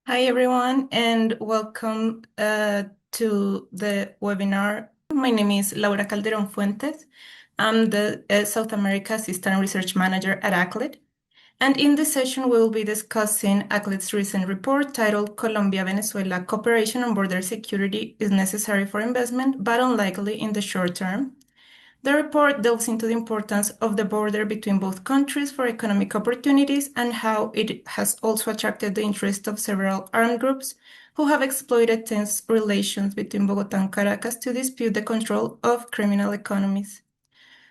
Hi, everyone, and welcome to the webinar. My name is Laura Calderon Fuentes. I'm the South America Assistant Research Manager at ACLED. And in this session, we will be discussing ACLED's recent report titled Colombia-Venezuela Cooperation on Border Security is Necessary for Investment, but Unlikely in the Short Term. The report delves into the importance of the border between both countries for economic opportunities and how it has also attracted the interest of several armed groups who have exploited tense relations between Bogotá and Caracas to dispute the control of criminal economies.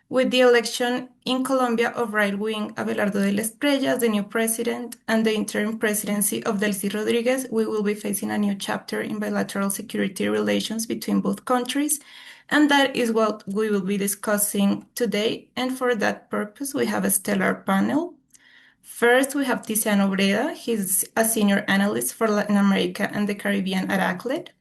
With the election in Colombia of right-wing Abelardo de la Espriella as the new president and the interim presidency of Delcy Rodriguez, we will be facing a new chapter in bilateral security relations between both countries, and that is what we will be discussing today. And for that purpose, we have a stellar panel. First, we have Tiziano Breda. He's a senior analyst for Latin America and the Caribbean at ACLED.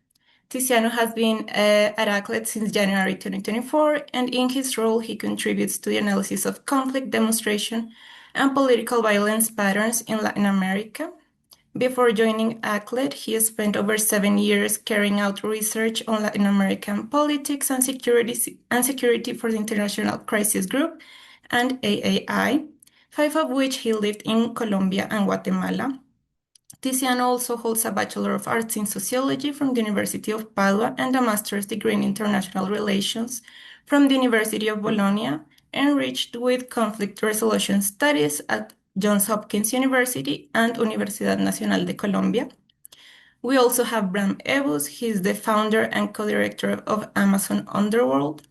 Tiziano has been at ACLED since January 2024, and in his role, he contributes to the analysis of conflict demonstration and political violence patterns in Latin America. Before joining ACLED, he spent over 7 years carrying out research on Latin American politics and security for the International Crisis Group and AAI, 5 of which he lived in Colombia and Guatemala. Tiziano also holds a Bachelor of Arts in Sociology from the University of Padua and a Master's degree in International Relations from the University of Bologna, enriched with conflict resolution studies at Johns Hopkins University and Universidad Nacional de Colombia. We also have Bram Ebus. He's the founder and co-director of Amazon Underworld.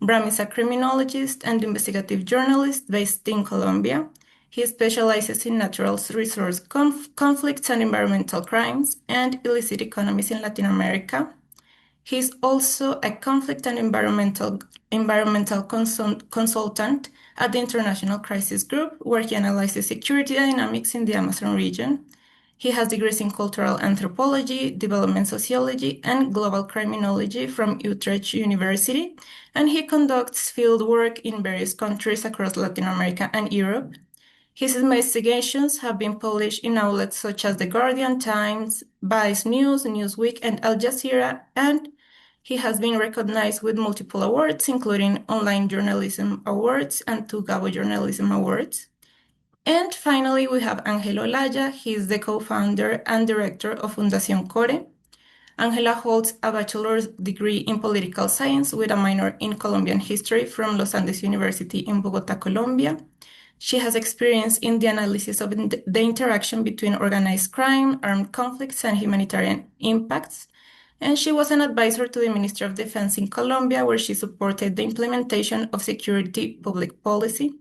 Bram is a criminologist and investigative journalist based in Colombia. He specializes in natural resource conflicts and environmental crimes and illicit economies in Latin America. He's also a conflict and environmental consultant at the International Crisis Group, where he analyzes security dynamics in the Amazon region. He has degrees in cultural anthropology, development sociology, and global criminology from Utrecht University, and he conducts field work in various countries across Latin America and Europe. His investigations have been published in outlets such as The Guardian, Times, Vice News, Newsweek, and Al Jazeera, and he has been recognized with multiple awards, including Online Journalism Awards and 2 Gabo Journalism Awards. And finally, we have Angelo Laya. He is the co-founder and director of Fundación Core. Angela holds a bachelor's degree in political science with a minor in Colombian history from Los Andes University in Bogotá, Colombia. She has experience in the analysis of the interaction between organized crime, armed conflicts, and humanitarian impacts. And she was an advisor to the Ministry of Defense in Colombia, where she supported the implementation of security public policy.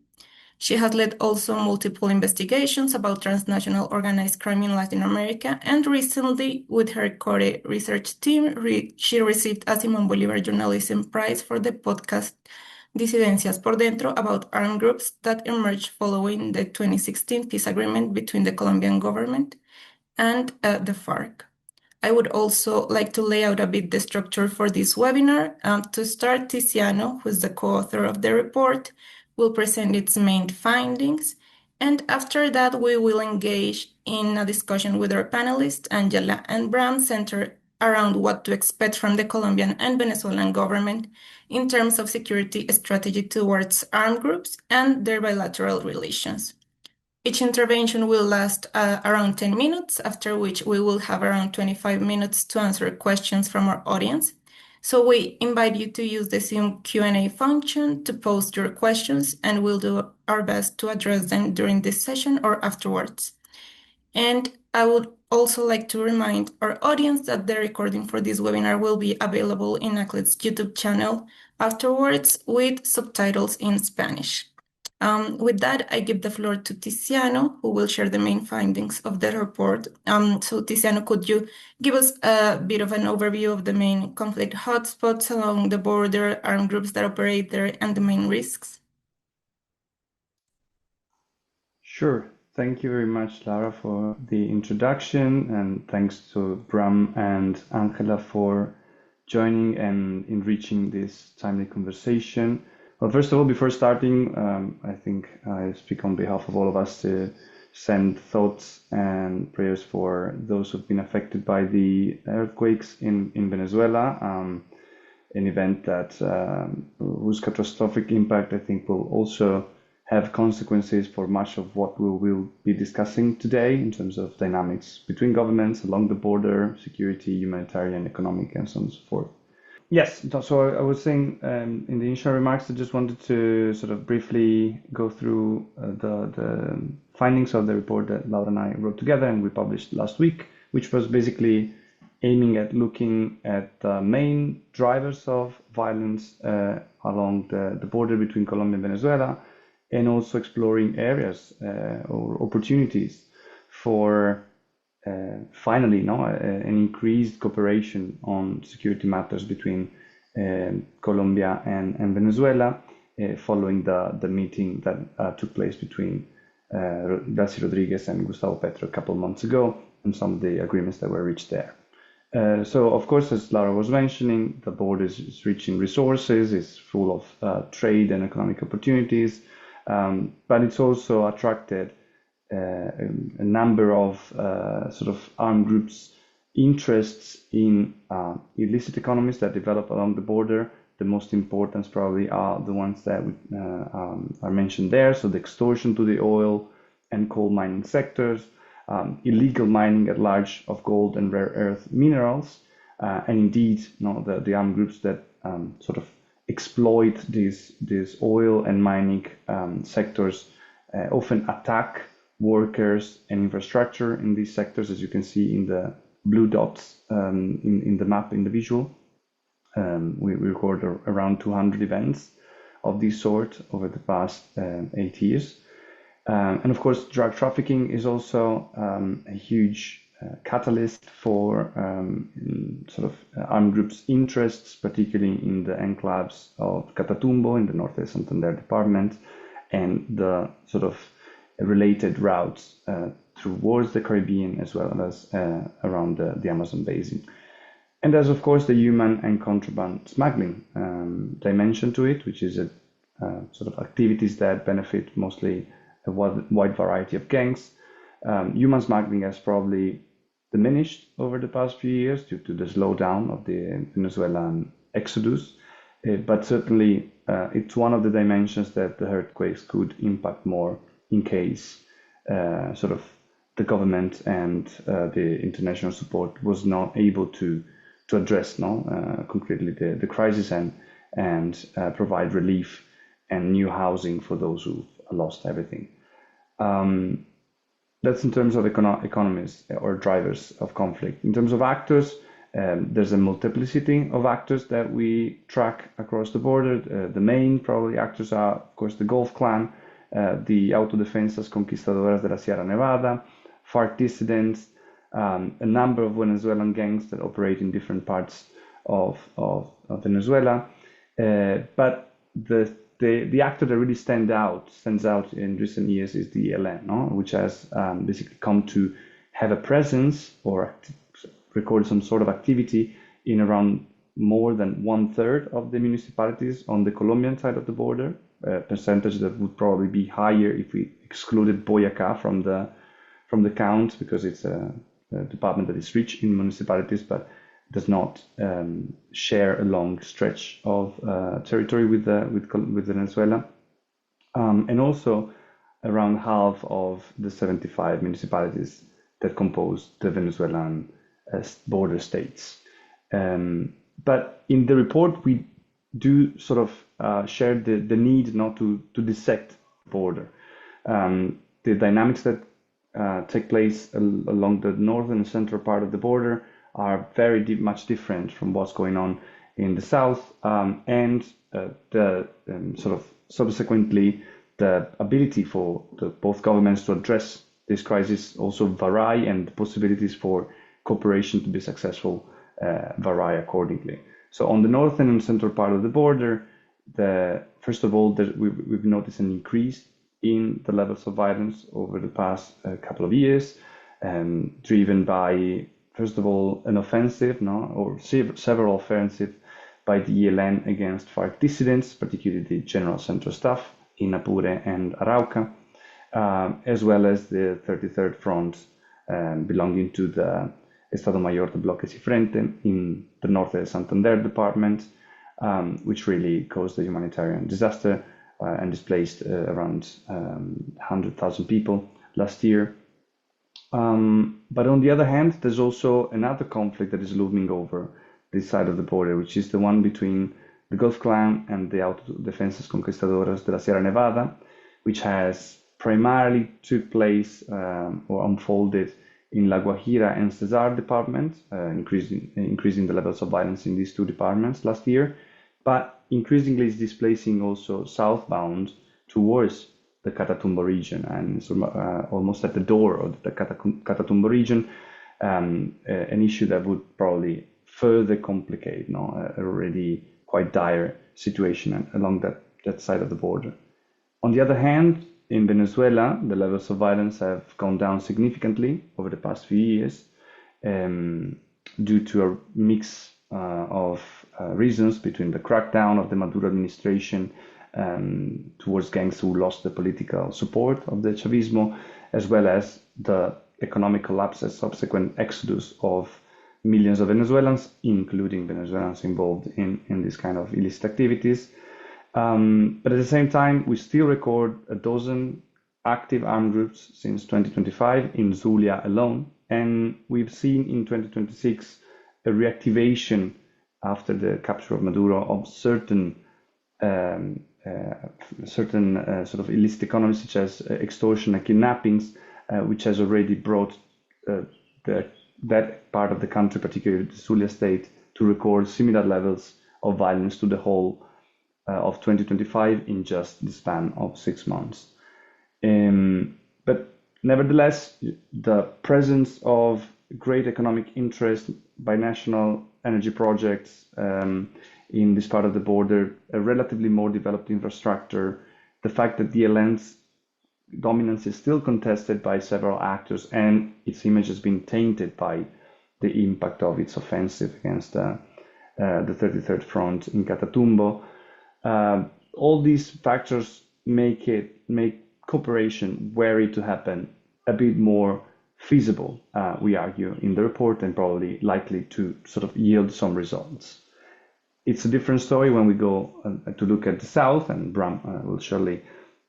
She has led also multiple investigations about transnational organized crime in Latin America, and recently, with her Core research team, she received a Simón Bolívar Journalism Prize for the podcast Disidencias por Dentro about armed groups that emerged following the 2016 peace agreement between the Colombian government and the FARC. I would also like to lay out a bit the structure for this webinar. To start, Tiziano, who is the co-author of the report, will present its main findings, and after that we will engage in a discussion with our panelists, Angela and Bram, centered around what to expect from the Colombian and Venezuelan government in terms of security strategy towards armed groups and their bilateral relations. Each intervention will last around 10 minutes, after which we will have around 25 minutes to answer questions from our audience. So we invite you to use the Zoom Q&A function to post your questions, and we'll do our best to address them during this session or afterwards. And I would also like to remind our audience that the recording for this webinar will be available in ACLED's YouTube channel afterwards with subtitles in Spanish. With that, I give the floor to Tiziano, who will share the main findings of the report. So Tiziano, could you give us a bit of an overview of the main conflict hotspots along the border, armed groups that operate there, and the main risks? Sure. Thank you very much, Lara, for the introduction, and thanks to Bram and Angela for joining and enriching this timely conversation. Well, first of all, before starting, I think I speak on behalf of all of us to send thoughts and prayers for those who've been affected by the earthquakes in Venezuela, an event that whose catastrophic impact I think will also have consequences for much of what we will be discussing today in terms of dynamics between governments along the border, security, humanitarian, economic, and so on and so forth. Yes, so I was saying in the initial remarks, I just wanted to sort of briefly go through the findings of the report that Laura and I wrote together and we published last week, which was basically aiming at looking at the main drivers of violence along the border between Colombia and Venezuela, and also exploring areas or opportunities for finally an increased cooperation on security matters between Colombia and Venezuela following the meeting that took place between Delcy Rodriguez and Gustavo Petro a couple of months ago, and some of the agreements that were reached there. So, of course, as Laura was mentioning, the border is rich in resources, it's full of trade and economic opportunities, but it's also attracted a number of sort of armed groups' interests in illicit economies that develop along the border. The most important probably are the ones that are mentioned there. So the extortion to the oil and coal mining sectors, illegal mining at large of gold and rare earth minerals, and indeed, the armed groups that sort of exploit these oil and mining sectors often attack workers and infrastructure in these sectors, as you can see in the blue dots in the map in the visual. We record around 200 events of this sort over the past 8 years. And of course, drug trafficking is also a huge catalyst for sort of armed groups' interests, particularly in the enclaves of Catatumbo in the Norte Santander department, and the sort of related routes towards the Caribbean as well as around the Amazon basin. And there's, of course, the human and contraband smuggling dimension to it, which is a sort of activities that benefit mostly a wide variety of gangs. Human smuggling has probably diminished over the past few years due to the slowdown of the Venezuelan exodus, but certainly it's one of the dimensions that the earthquakes could impact more in case sort of the government and the international support was not able to address concretely the crisis and provide relief and new housing for those who lost everything. That's in terms of economies or drivers of conflict. In terms of actors, there's a multiplicity of actors that we track across the border. The main probably actors are, of course, the Gulf Clan, the Autodefensas Conquistadoras de la Sierra Nevada, FARC dissidents, a number of Venezuelan gangs that operate in different parts of Venezuela. But the actor that really stands out in recent years is the ELN, which has basically come to have a presence or record some sort of activity in around more than 1/3 of the municipalities on the Colombian side of the border. A percentage that would probably be higher if we excluded Boyacá from the count, because it's a department that is rich in municipalities but does not share a long stretch of territory with Venezuela, and also around half of the 75 municipalities that compose the Venezuelan border states. But in the report, we do sort of share the need not to dissect the border. The dynamics that take place along the northern and central part of the border are very much different from what's going on in the south, and the sort of subsequently the ability for both governments to address this crisis also vary, and the possibilities for cooperation to be successful vary accordingly. So on the northern and central part of the border, first of all, we've noticed an increase in the levels of violence over the past couple of years, driven by, first of all, an offensive, or several offensives by the ELN against FARC dissidents, particularly the General Center Staff in Apure and Arauca. as well as the 33rd Front belonging to the Estado Mayor de Bloques y Frente in the Norte de Santander department, which really caused a humanitarian disaster and displaced around 100,000 people last year. But on the other hand, there's also another conflict that is looming over this side of the border, which is the one between the Gulf Clan and the Autodefensas Conquistadoras de la Sierra Nevada, which has primarily took place or unfolded in La Guajira and Cesar department, increasing the levels of violence in these two departments last year, but increasingly is displacing also southbound towards the Catatumbo region, and almost at the door of the Catatumbo region, an issue that would probably further complicate an already quite dire situation along that side of the border. On the other hand, in Venezuela, the levels of violence have gone down significantly over the past few years due to a mix of reasons between the crackdown of the Maduro administration towards gangs who lost the political support of the Chavismo, as well as the economic collapse and subsequent exodus of millions of Venezuelans, including Venezuelans involved in this kind of illicit activities. But at the same time, we still record a dozen active armed groups since 2025 in Zulia alone, and we've seen in 2026 a reactivation after the capture of Maduro of certain sort of illicit economies, such as extortion and kidnappings, which has already brought that part of the country, particularly the Zulia state, to record similar levels of violence to the whole of 2025 in just the span of 6 months. But nevertheless, the presence of great economic interest by national energy projects in this part of the border, a relatively more developed infrastructure, the fact that the ELN's dominance is still contested by several actors and its image has been tainted by the impact of its offensive against the 33rd Front in Catatumbo. All these factors make cooperation wary to happen a bit more feasible, we argue in the report, and probably likely to sort of yield some results. It's a different story when we go to look at the south, and Bram will surely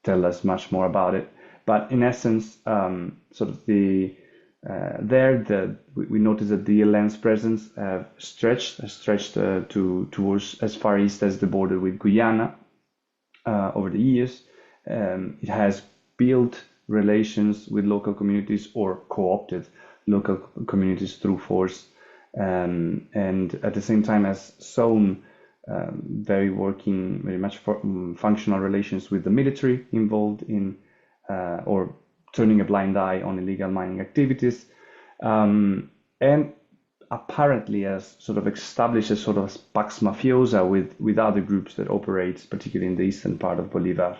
tell us much more about it. But in essence, sort of we notice that the ELN's presence have stretched towards as far east as the border with Guyana over the years. It has built relations with local communities or co-opted local communities through force, and at the same time has sown very much functional relations with the military involved in or turning a blind eye on illegal mining activities, and apparently has sort of established a sort of pax mafiosa with other groups that operate, particularly in the eastern part of Bolivar,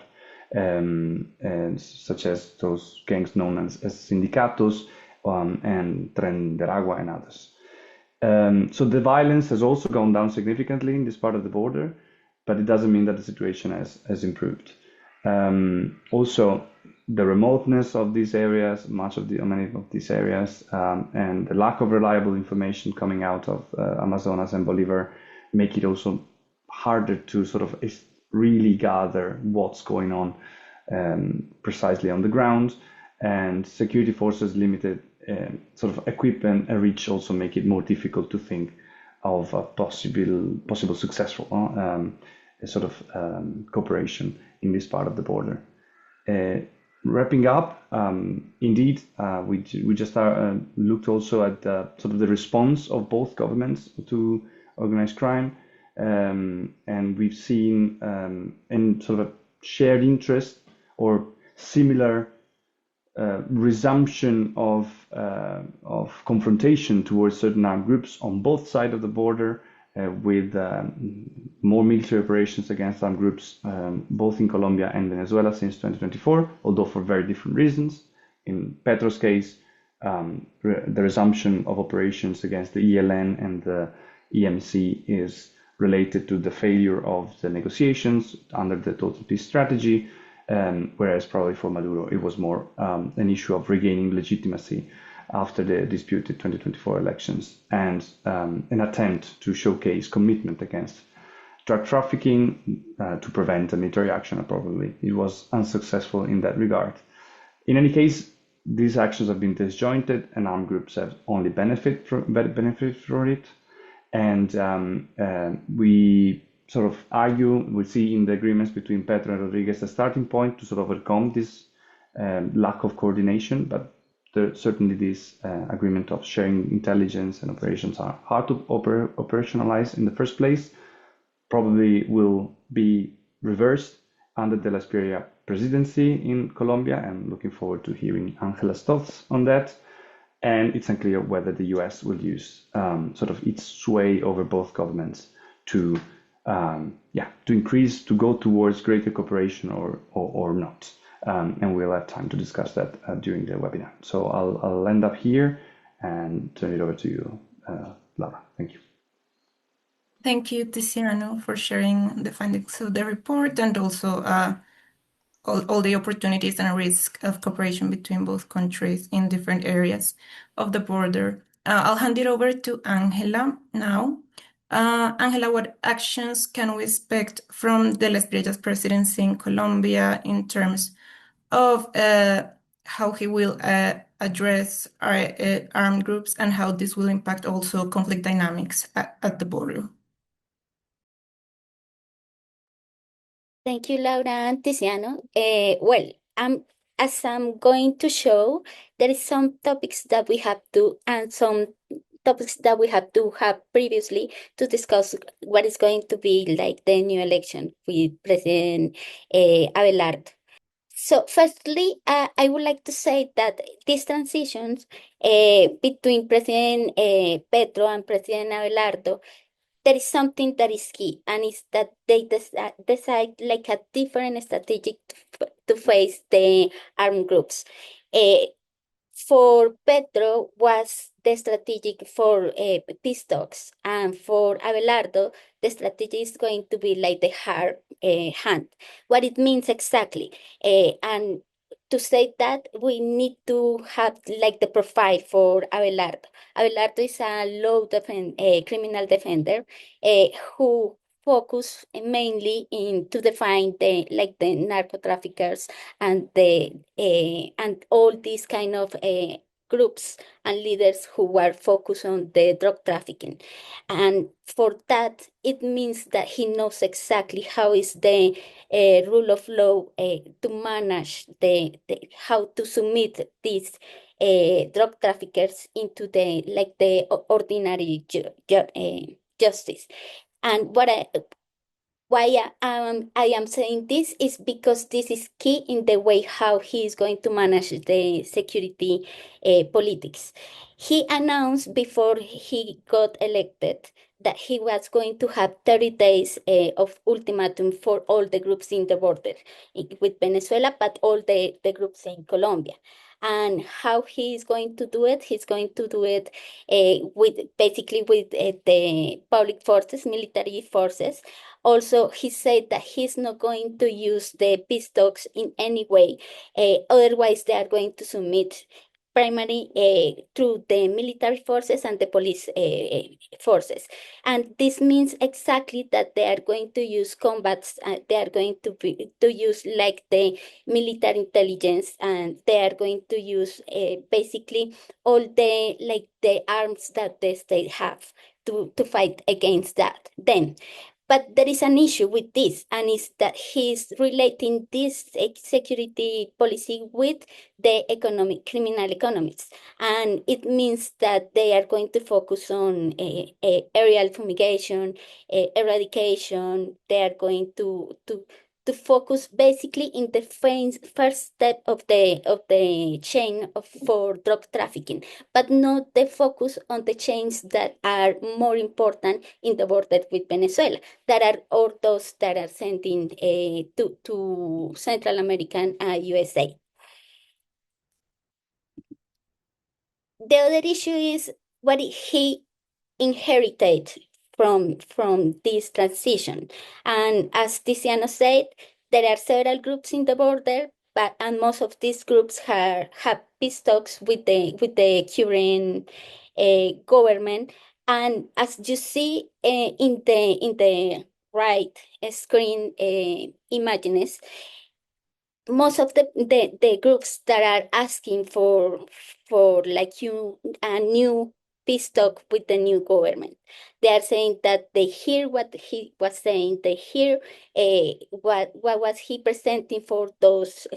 and such as those gangs known as sindicatos and Tren del Agua and others. So the violence has also gone down significantly in this part of the border, but it doesn't mean that the situation has improved. Also, the remoteness of these areas, many of these areas, and the lack of reliable information coming out of Amazonas and Bolivar make it also harder to sort of really gather what's going on precisely on the ground, and security forces limited sort of equipment and reach also make it more difficult to think of a possible successful sort of cooperation in this part of the border. Wrapping up, indeed, we just looked also at sort of the response of both governments to organized crime, and we've seen in sort of a shared interest or similar resumption of confrontation towards certain armed groups on both sides of the border, with more military operations against armed groups, both in Colombia and Venezuela since 2024, although for very different reasons. In Petro's case, the resumption of operations against the ELN and the EMC is related to the failure of the negotiations under the total peace strategy, whereas probably for Maduro it was more an issue of regaining legitimacy after the disputed 2024 elections and an attempt to showcase commitment against drug trafficking to prevent a military action. Probably it was unsuccessful in that regard. In any case, these actions have been disjointed, and armed groups have only benefited from it. And we sort of argue, we see in the agreements between Petro and Rodriguez a starting point to sort of overcome this lack of coordination, but certainly this agreement of sharing intelligence and operations are hard to operationalize in the first place, probably will be reversed under the La Espriella presidency in Colombia, and looking forward to hearing Angela's thoughts on that. And it's unclear whether the US will use sort of its sway over both governments to increase, to go towards greater cooperation or not. And we'll have time to discuss that during the webinar. So I'll end up here and turn it over to you, Laura. Thank you. Thank you, Tiziano, for sharing the findings of the report and also all the opportunities and risks of cooperation between both countries in different areas of the border. I'll hand it over to Angela now. Angela, what actions can we expect from the Las Espriellas presidency in Colombia in terms of how he will address armed groups and how this will impact also conflict dynamics at the border? Thank you, Laura and Tiziano. As I'm going to show, there is some topics that we have to, and some topics that we have to have previously to discuss what is going to be like the new election with President Abelardo. So firstly, I would like to say that these transitions between President Petro and President Abelardo, there is something that is key, and it's that they decide like a different strategic to face the armed groups. For Petro was the strategic for peace talks, and for Abelardo, the strategy is going to be like the hard hand. What it means exactly, and to say that we need to have like the profile for Abelardo. Abelardo is a criminal defender who focus mainly in to define the narco traffickers and and all these kind of groups and leaders who were focused on the drug trafficking. And for that, it means that he knows exactly how is the rule of law to manage how to submit these drug traffickers into the ordinary justice. And why I am saying this is because this is key in the way how he is going to manage the security politics. He announced before he got elected that he was going to have 30 days of ultimatum for all the groups in the border with Venezuela, but all the groups in Colombia. And how he is going to do it? He's going to do it with the public forces, military forces. Also, he said that he's not going to use the peace talks in any way. Otherwise, they are going to submit primarily through the military forces and the police forces. And this means exactly that they are going to use combats, they are going to use like the military intelligence, and they are going to use basically all the arms that the state have to fight against that. But there is an issue with this, and is that he's relating this security policy with the criminal economies. And it means that they are going to focus on aerial fumigation, eradication. They are going to focus basically in the first step of the chain for drug trafficking, but not the focus on the chains that are more important in the border with Venezuela, that are all those that are sending to Central America and USA. The other issue is what he inherited from this transition. And as Tiziano said, there are several groups in the border, and most of these groups have peace talks with the current government. And as you see in the right screen images, most of the groups that are asking for like a new peace talk with the new government, they are saying that they hear what he was saying, they hear what was he presenting for this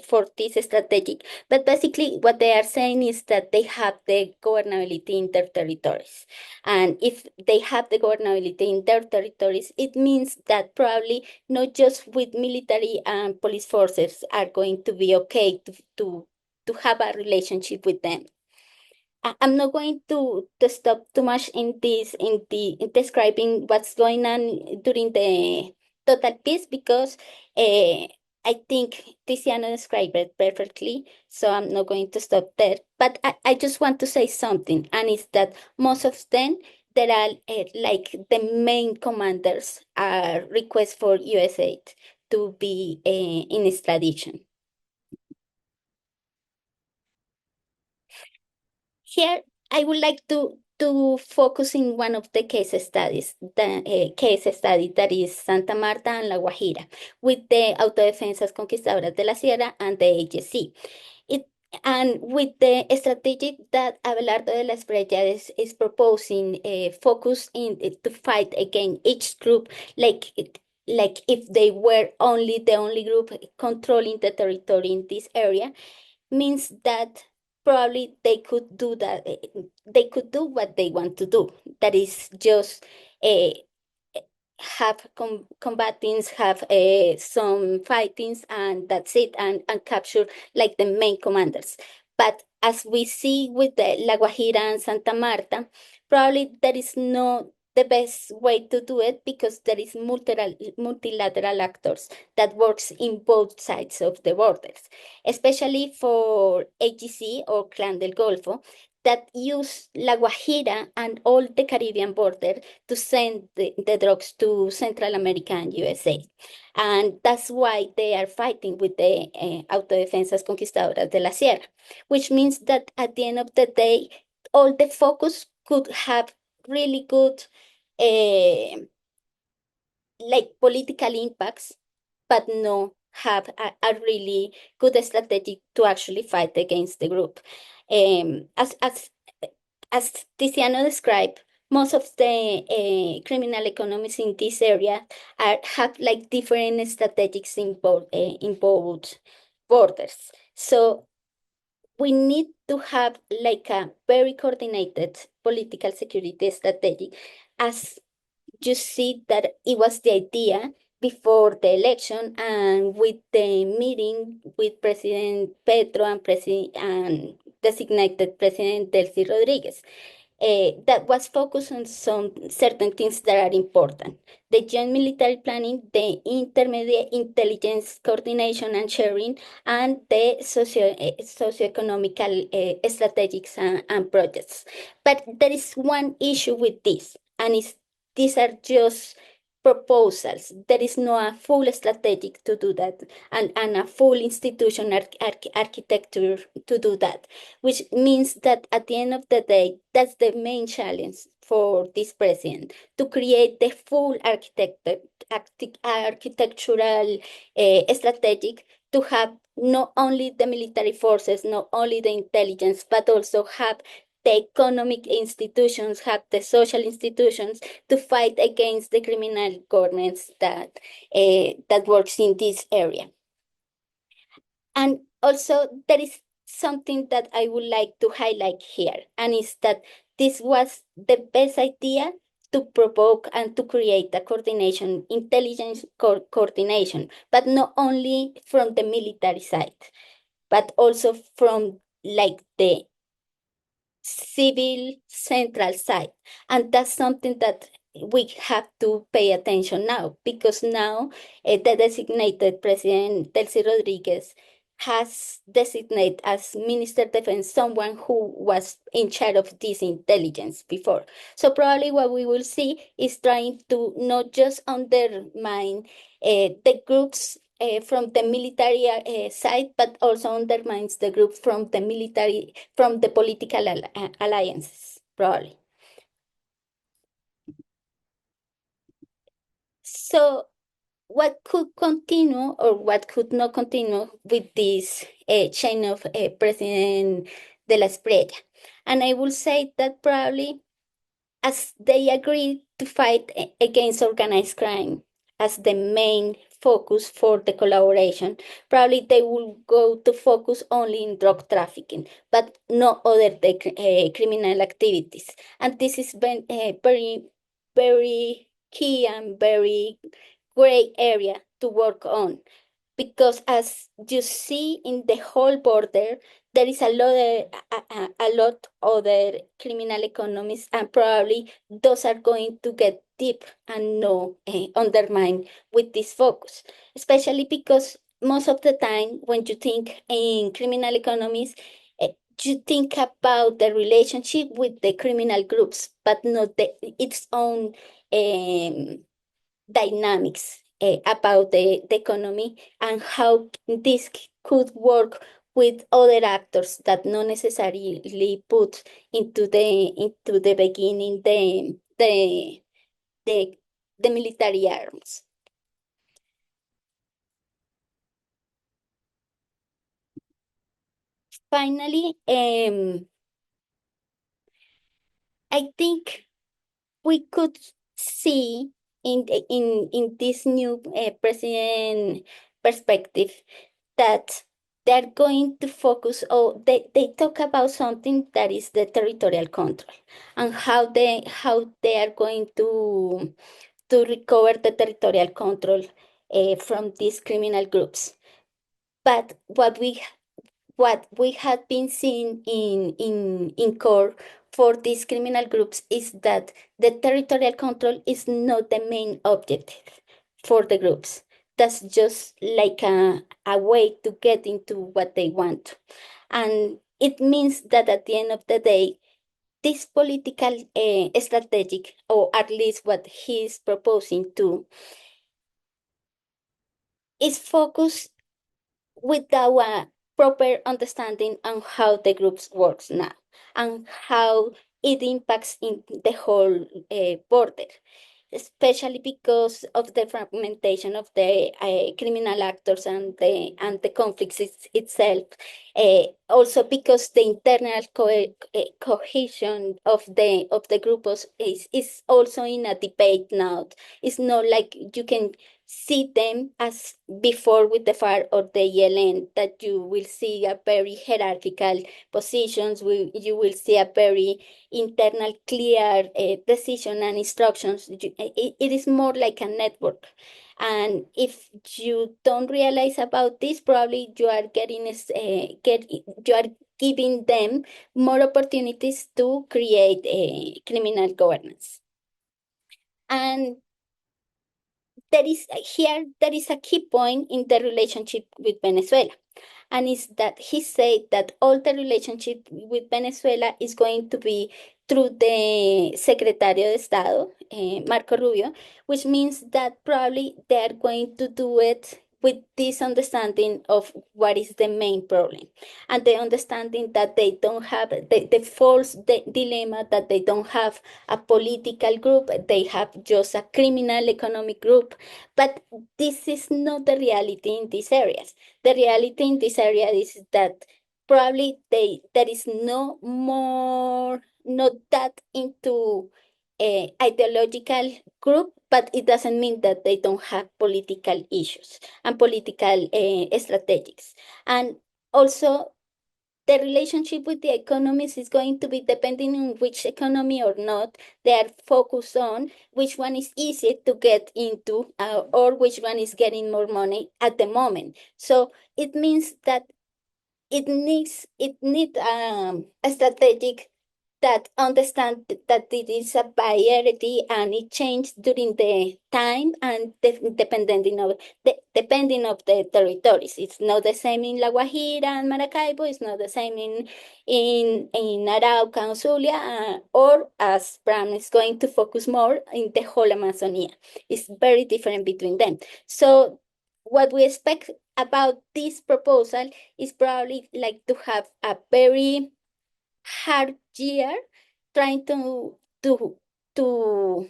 strategic, but basically what they are saying is that they have the governability in their territories, and if they have the governability in their territories, it means that probably not just with military and police forces are going to be okay to have a relationship with them. I'm not going to stop too much in describing what's going on during the total peace, because I think Tiziano described it perfectly, so I'm not going to stop there. But I just want to say something, and it's that most of them, there are like the main commanders are requests for US aid to be in extradition. Here, I would like to focus in one of the case studies, the case study that is Santa Marta and La Guajira, with the Autodefensas Conquistadoras de la Sierra and the AGC. It, and with the strategy that Abelardo de la Espriella is proposing, focus in to fight against each group, like if they were the only group controlling the territory in this area, means that probably they could do that. They could do what they want to do. That is just uh, have combatants, have some fightings, and that's it, and capture like the main commanders. But as we see with the La Guajira and Santa Marta, probably that is not the best way to do it, because there is multilateral actors that works in both sides of the borders, especially for AGC or Clan del Golfo, that use La Guajira and all the Caribbean border to send the drugs to Central America and USA. And that's why they are fighting with the Autodefensas Conquistadoras de la Sierra, which means that at the end of the day, all the focus could have really good like political impacts, but no have a really good strategy to actually fight against the group. As Tiziano described, most of the criminal economies in this area have like different strategies in both borders. So we need to have like a very coordinated political security strategy, as you see that it was the idea before the election and with the meeting with President Petro and President and designated President Delcy Rodriguez. That was focused on some certain things that are important. The joint military planning, the intermediate intelligence coordination and sharing, and the socioeconomical strategies and projects. But there is one issue with this, and these are just proposals. There is no a full strategic to do that, and a full institution architecture to do that, which means that at the end of the day, that's the main challenge for this president, to create the full architectural strategic, to have not only the military forces, not only the intelligence, but also have the economic institutions, have the social institutions to fight against the criminal governments that works in this area. And also, there is something that I would like to highlight here, and is that this was the best idea to provoke and to create a coordination, intelligence coordination, but not only from the military side, but also from like the civil central side. And that's something that we have to pay attention now, because now the designated President Delcy Rodriguez has designated as Minister of Defense someone who was in charge of this intelligence before. So probably what we will see is trying to not just undermine the groups from the military side, but also undermines the group from the military, from the political alliances, probably. So what could continue or what could not continue with this chain of President de la Espriella? And I will say that probably as they agreed to fight against organized crime as the main focus for the collaboration, probably they will go to focus only in drug trafficking, but no other criminal activities. And this is very, very key and very gray area to work on because as you see in the whole border, there is a lot other criminal economies, and probably those are going to get deep and no undermined with this focus, especially because most of the time when you think in criminal economies, eh, you think about the relationship with the criminal groups, but not its own um, dynamics about the economy and how this could work with other actors that not necessarily put into the beginning the, the military arms. Finally, I think we could see in this new president perspective that they're going to focus or they talk about something that is the territorial control and how they are going to recover the territorial control from these criminal groups. But what we had been seeing in core for these criminal groups is that the territorial control is not the main objective for the groups. That's just like a way to get into what they want. And it means that at the end of the day, this political strategic, or at least what he is proposing to, is focused without a proper understanding on how the groups works now and how it impacts in the whole border, especially because of the fragmentation of the criminal actors and the conflicts itself. Also because the internal cohesion of the groups is also in a debate now. It's not like you can see them as before with the FAR or the ELN, that you will see a very hierarchical positions, you will see a very internal clear decision and instructions. It is more like a network. And if you don't realize about this, probably you are you are giving them more opportunities to create a criminal governance. And there is a key point in the relationship with Venezuela, and is that he said that all the relationship with Venezuela is going to be through the Secretario de Estado, Marco Rubio, which means that probably they are going to do it with this understanding of what is the main problem, and the understanding that they don't have the false dilemma that they don't have a political group, they have just a criminal economic group. But this is not the reality in these areas. The reality in this area is that probably there is no more, not that into a ideological group, but it doesn't mean that they don't have political issues and political strategies. And also the relationship with the economies is going to be depending on which economy or not they are focused on, which one is easier to get into, or which one is getting more money at the moment. So it means that it needs a strategic that understand that it is a priority and it changes during the time and depending of the territories. It's not the same in La Guajira and Maracaibo. It's not the same in Arauca and Zulia, or as Bram is going to focus more in the whole Amazonia. It's very different between them. So what we expect about this proposal is probably like to have a very hard year trying to to to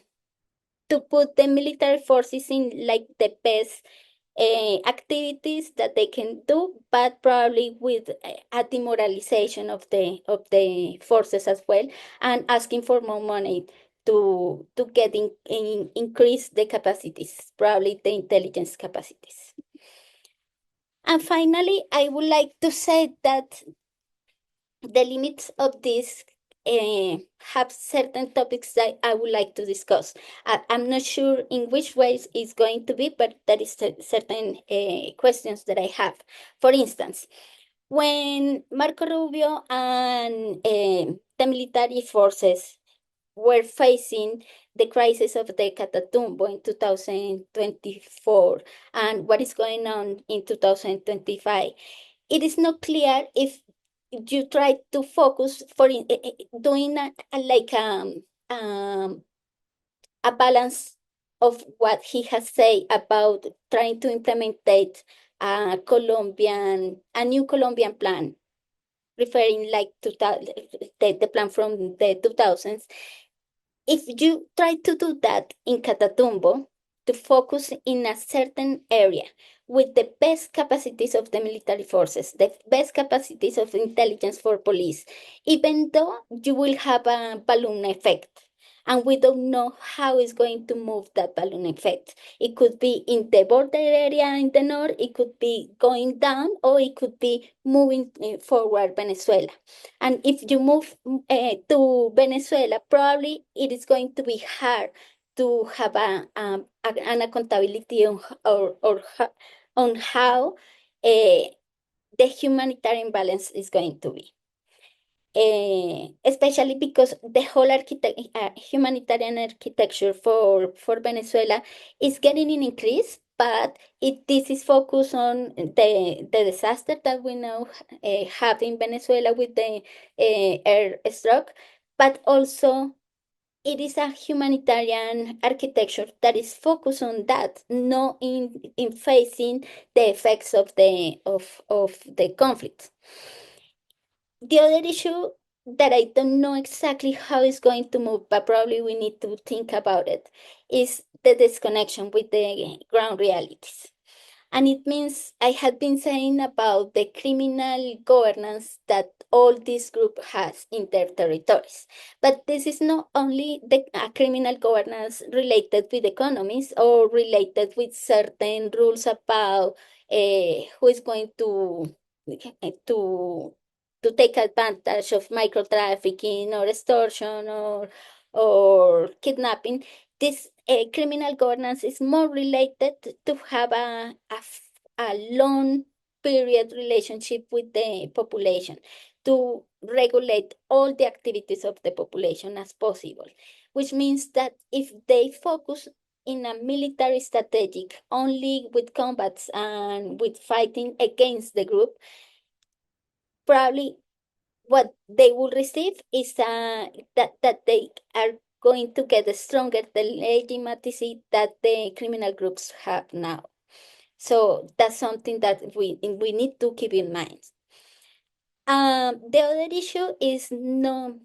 put the military forces in like the best activities that they can do, but probably with a demoralization of the forces as well, and asking for more money to get increase the capacities, probably the intelligence capacities. And finally, I would like to say that the limits of this have certain topics that I would like to discuss. I'm not sure in which ways it's going to be, but there is certain questions that I have. For instance, when Marco Rubio and the military forces were facing the crisis of the Catatumbo in 2024 and what is going on in 2025, it is not clear if you try to focus for doing like a balance of what he has said about trying to implement a new Colombian plan, referring like to the plan from the 2000s. If you try to do that in Catatumbo, to focus in a certain area with the best capacities of the military forces, the best capacities of intelligence for police, even though you will have a balloon effect. And we don't know how it's going to move that balloon effect. It could be in the border area in the north, it could be going down, or it could be moving forward Venezuela. And if you move to Venezuela, probably it is going to be hard to have an accountability on how the humanitarian balance is going to be. Especially because the whole humanitarian architecture for Venezuela is getting an increase, but this is focused on the disaster that we now have in Venezuela with the air stroke, but also it is a humanitarian architecture that is focused on that, not in facing the effects of the conflict. The other issue that I don't know exactly how it's going to move, but probably we need to think about it, is the disconnection with the ground realities. And it means I had been saying about the criminal governance that all this group has in their territories. But this is not only the criminal governance related with economies or related with certain rules about who is going to to take advantage of micro trafficking or extortion or kidnapping. This criminal governance is more related to have a long period relationship with the population, to regulate all the activities of the population as possible, which means that if they focus in a military strategic only with combats and with fighting against the group, probably what they will receive is that they are going to get stronger the legitimacy that the criminal groups have now. So that's something that we need to keep in mind. The other issue is no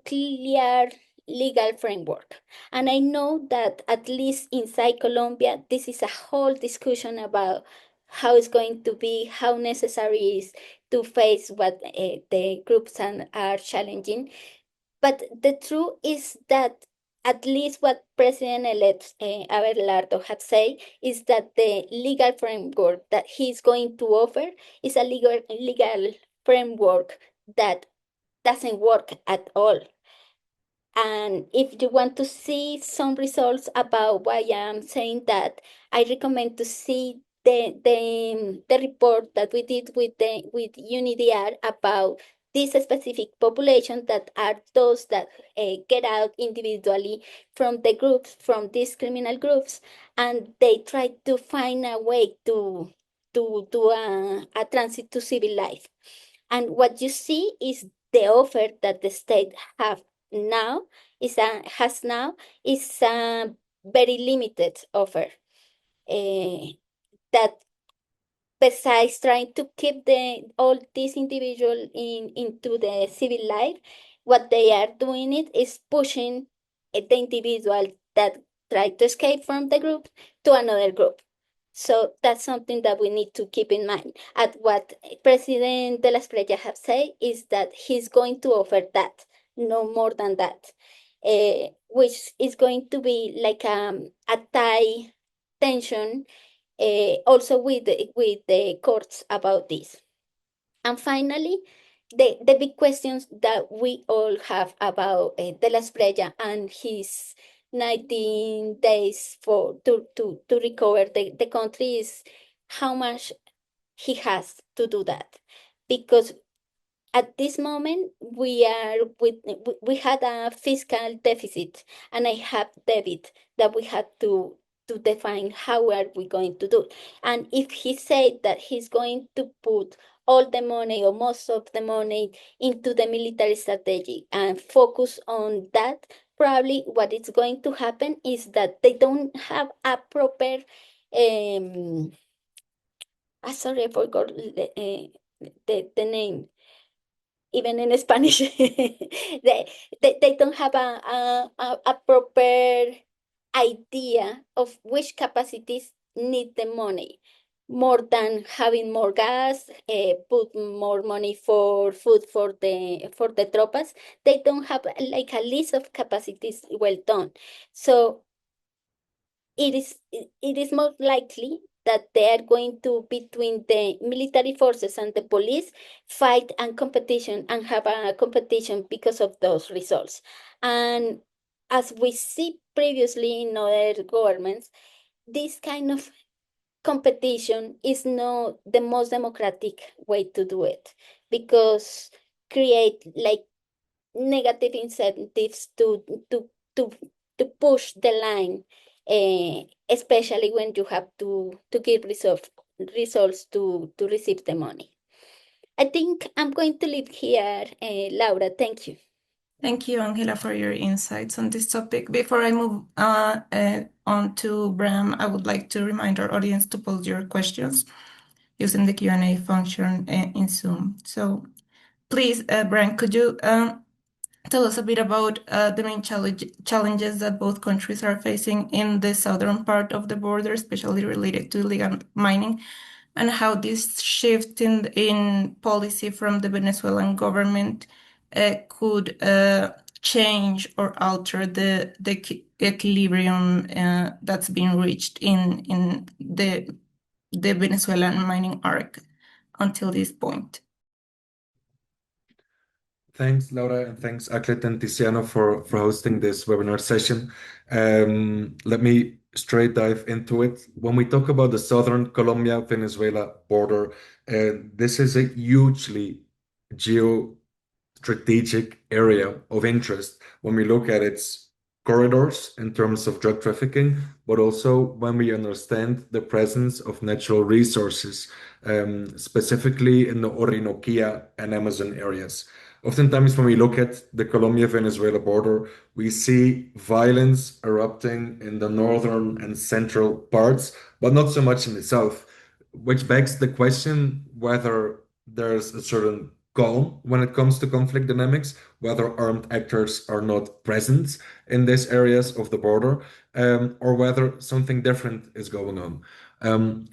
clear legal framework. And I know that at least inside Colombia, this is a whole discussion about how it's going to be, how necessary is to face what the groups are challenging. But the truth is that at least what President-elect Abelardo had said is that the legal framework that he's going to offer is a legal framework that doesn't work at all. And if you want to see some results about why I'm saying that, I recommend to see the report that we did with UNIDR about this specific population that are those that get out individually from the groups, from these criminal groups, and they try to find a way to do a transit to civil life. And what you see is the offer that the state has now is a very limited offer that besides trying to keep all these individuals into the civil life, what they are doing is pushing the individual that try to escape from the group to another group. So that's something that we need to keep in mind. At what President de las Playas have said is that he's going to offer that, no more than that, which is going to be like a tie tension also with the courts about this. And finally, the big questions that we all have about De La Espriella and his 19 days to recover the country is how much he has to do that. Because at this moment we had a fiscal deficit and I have debit that we had to define how are we going to do. And if he said that he's going to put all the money or most of the money into the military strategy and focus on that, probably what is going to happen is that they don't have a proper sorry, I forgot the name even in Spanish. They don't have a proper idea of which capacities need the money more than having more gas, put more money for food for the tropas. They don't have like a list of capacities well done. So it is most likely that they are going to between the military forces and the police fight and competition and have a competition because of those results. And as we see previously in other governments, this kind of competition is not the most democratic way to do it because create like negative incentives to to push the line, especially when you have to give results to receive the money. I think I'm going to leave here, Laura. Thank you. Thank you, Angela, for your insights on this topic. Before I move on to Bram, I would like to remind our audience to pose your questions using the Q&A function in Zoom. So please, Bram, could you tell us a bit about the main challenges that both countries are facing in the southern part of the border, especially related to illegal mining, and how this shift in policy from the Venezuelan government could change or alter the equilibrium that's been reached in the Venezuelan mining arc until this point. Thanks, Laura, and thanks, ACLED and Tiziano, for hosting this webinar session. Let me straight dive into it. When we talk about the southern Colombia-Venezuela border, this is a hugely geostrategic area of interest when we look at its corridors in terms of drug trafficking, but also when we understand the presence of natural resources, specifically in the Orinoquia and Amazon areas. Oftentimes, when we look at the Colombia-Venezuela border, we see violence erupting in the northern and central parts, but not so much in the south, which begs the question whether there's a certain calm when it comes to conflict dynamics, whether armed actors are not present in these areas of the border, or whether something different is going on.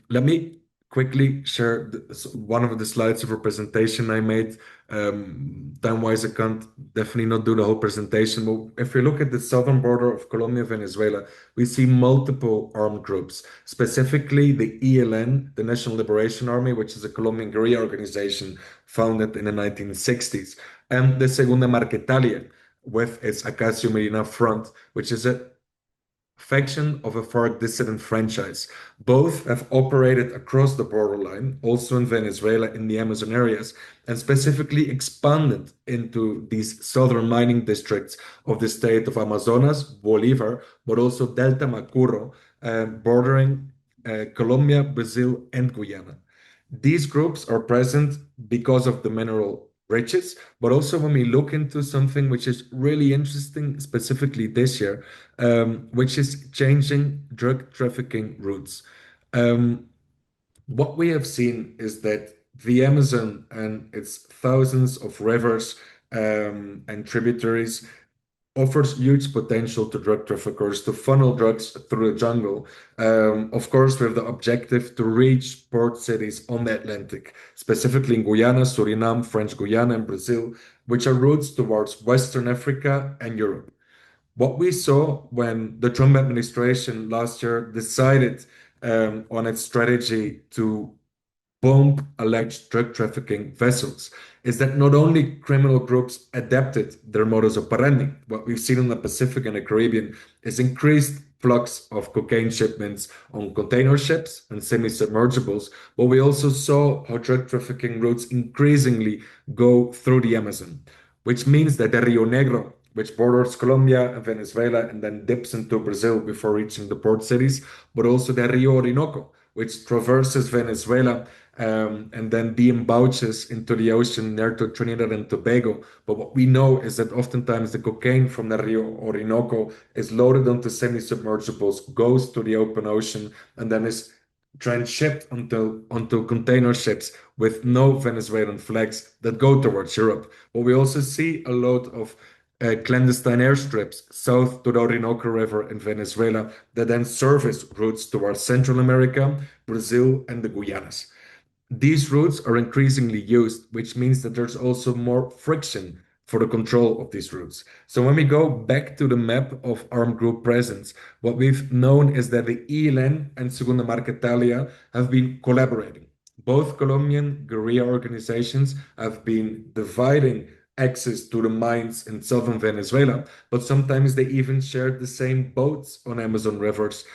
Let me quickly share one of the slides of representation I made. Time-wise, I can't definitely not do the whole presentation, but if we look at the southern border of Colombia, Venezuela, we see multiple armed groups, specifically the ELN, the National Liberation Army, which is a Colombian guerrilla organization founded in the 1960s, and the Segunda Marquetalia, with its Acacio Medina Front, which is a faction of a FARC dissident franchise. Both have operated across the borderline, also in Venezuela, in the Amazon areas, and specifically expanded into these southern mining districts of the state of Amazonas, Bolivar, but also Delta Macurro, bordering Colombia, Brazil, and Guyana. These groups are present because of the mineral riches, but also when we look into something which is really interesting, specifically this year, which is changing drug trafficking routes. What we have seen is that the Amazon and its thousands of rivers and tributaries offers huge potential to drug traffickers to funnel drugs through the jungle, of course, with the objective to reach port cities on the Atlantic, specifically in Guyana, Suriname, French Guiana, and Brazil, which are routes towards Western Africa and Europe. What we saw when the Trump administration last year decided on its strategy to bomb alleged drug trafficking vessels is that not only criminal groups adapted their modus operandi, what we've seen in the Pacific and the Caribbean is increased flux of cocaine shipments on container ships and semi-submersibles, but we also saw how drug trafficking routes increasingly go through the Amazon, which means that the Rio Negro, which borders Colombia and Venezuela and then dips into Brazil before reaching the port cities, but also the Rio Orinoco, which traverses Venezuela and then debouches into the ocean near to Trinidad and Tobago. But what we know is that oftentimes the cocaine from the Rio Orinoco is loaded onto semi-submersibles, goes to the open ocean, and then is transshipped onto container ships with no Venezuelan flags that go towards Europe. But we also see a lot of clandestine airstrips south to the Orinoco River in Venezuela that then service routes towards Central America, Brazil, and the Guyanas. These routes are increasingly used, which means that there's also more friction for the control of these routes. So when we go back to the map of armed group presence, what we've known is that the ELN and Segunda Marquetalia have been collaborating. Both Colombian guerrilla organizations have been dividing access to the mines in southern Venezuela, but sometimes they even shared the same boats on Amazon rivers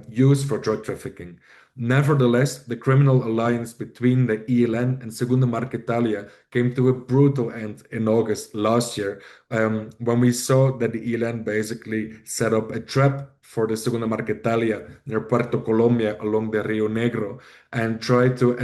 used for drug trafficking. Nevertheless, the criminal alliance between the ELN and Segunda Marquetalia came to a brutal end in August last year, when we saw that the ELN basically set up a trap for the Segunda Marquetalia near Puerto Colombia along the Rio Negro and tried to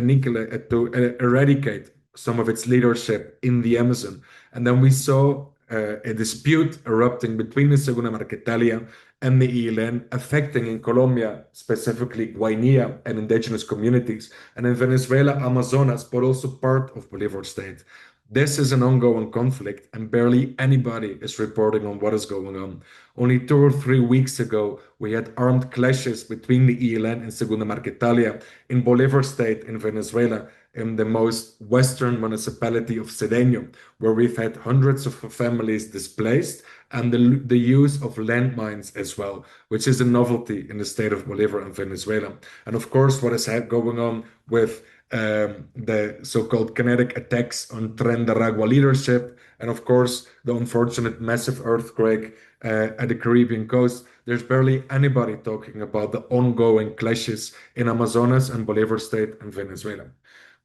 eradicate some of its leadership in the Amazon. And then we saw a dispute erupting between the Segunda Marquetalia and the ELN, affecting in Colombia, specifically Guinea and indigenous communities, and in Venezuela, Amazonas, but also part of Bolivar state. This is an ongoing conflict, and barely anybody is reporting on what is going on. Only 2 or 3 weeks ago, we had armed clashes between the ELN and Segunda Marquetalia in Bolivar state in Venezuela, in the most western municipality of Cedeño, where we've had hundreds of families displaced and the use of landmines as well, which is a novelty in the state of Bolivar and Venezuela. And of course, what is going on with the so-called kinetic attacks on Tren de Aragua leadership, and of course, the unfortunate massive earthquake at the Caribbean coast. There's barely anybody talking about the ongoing clashes in Amazonas and Bolivar state and Venezuela.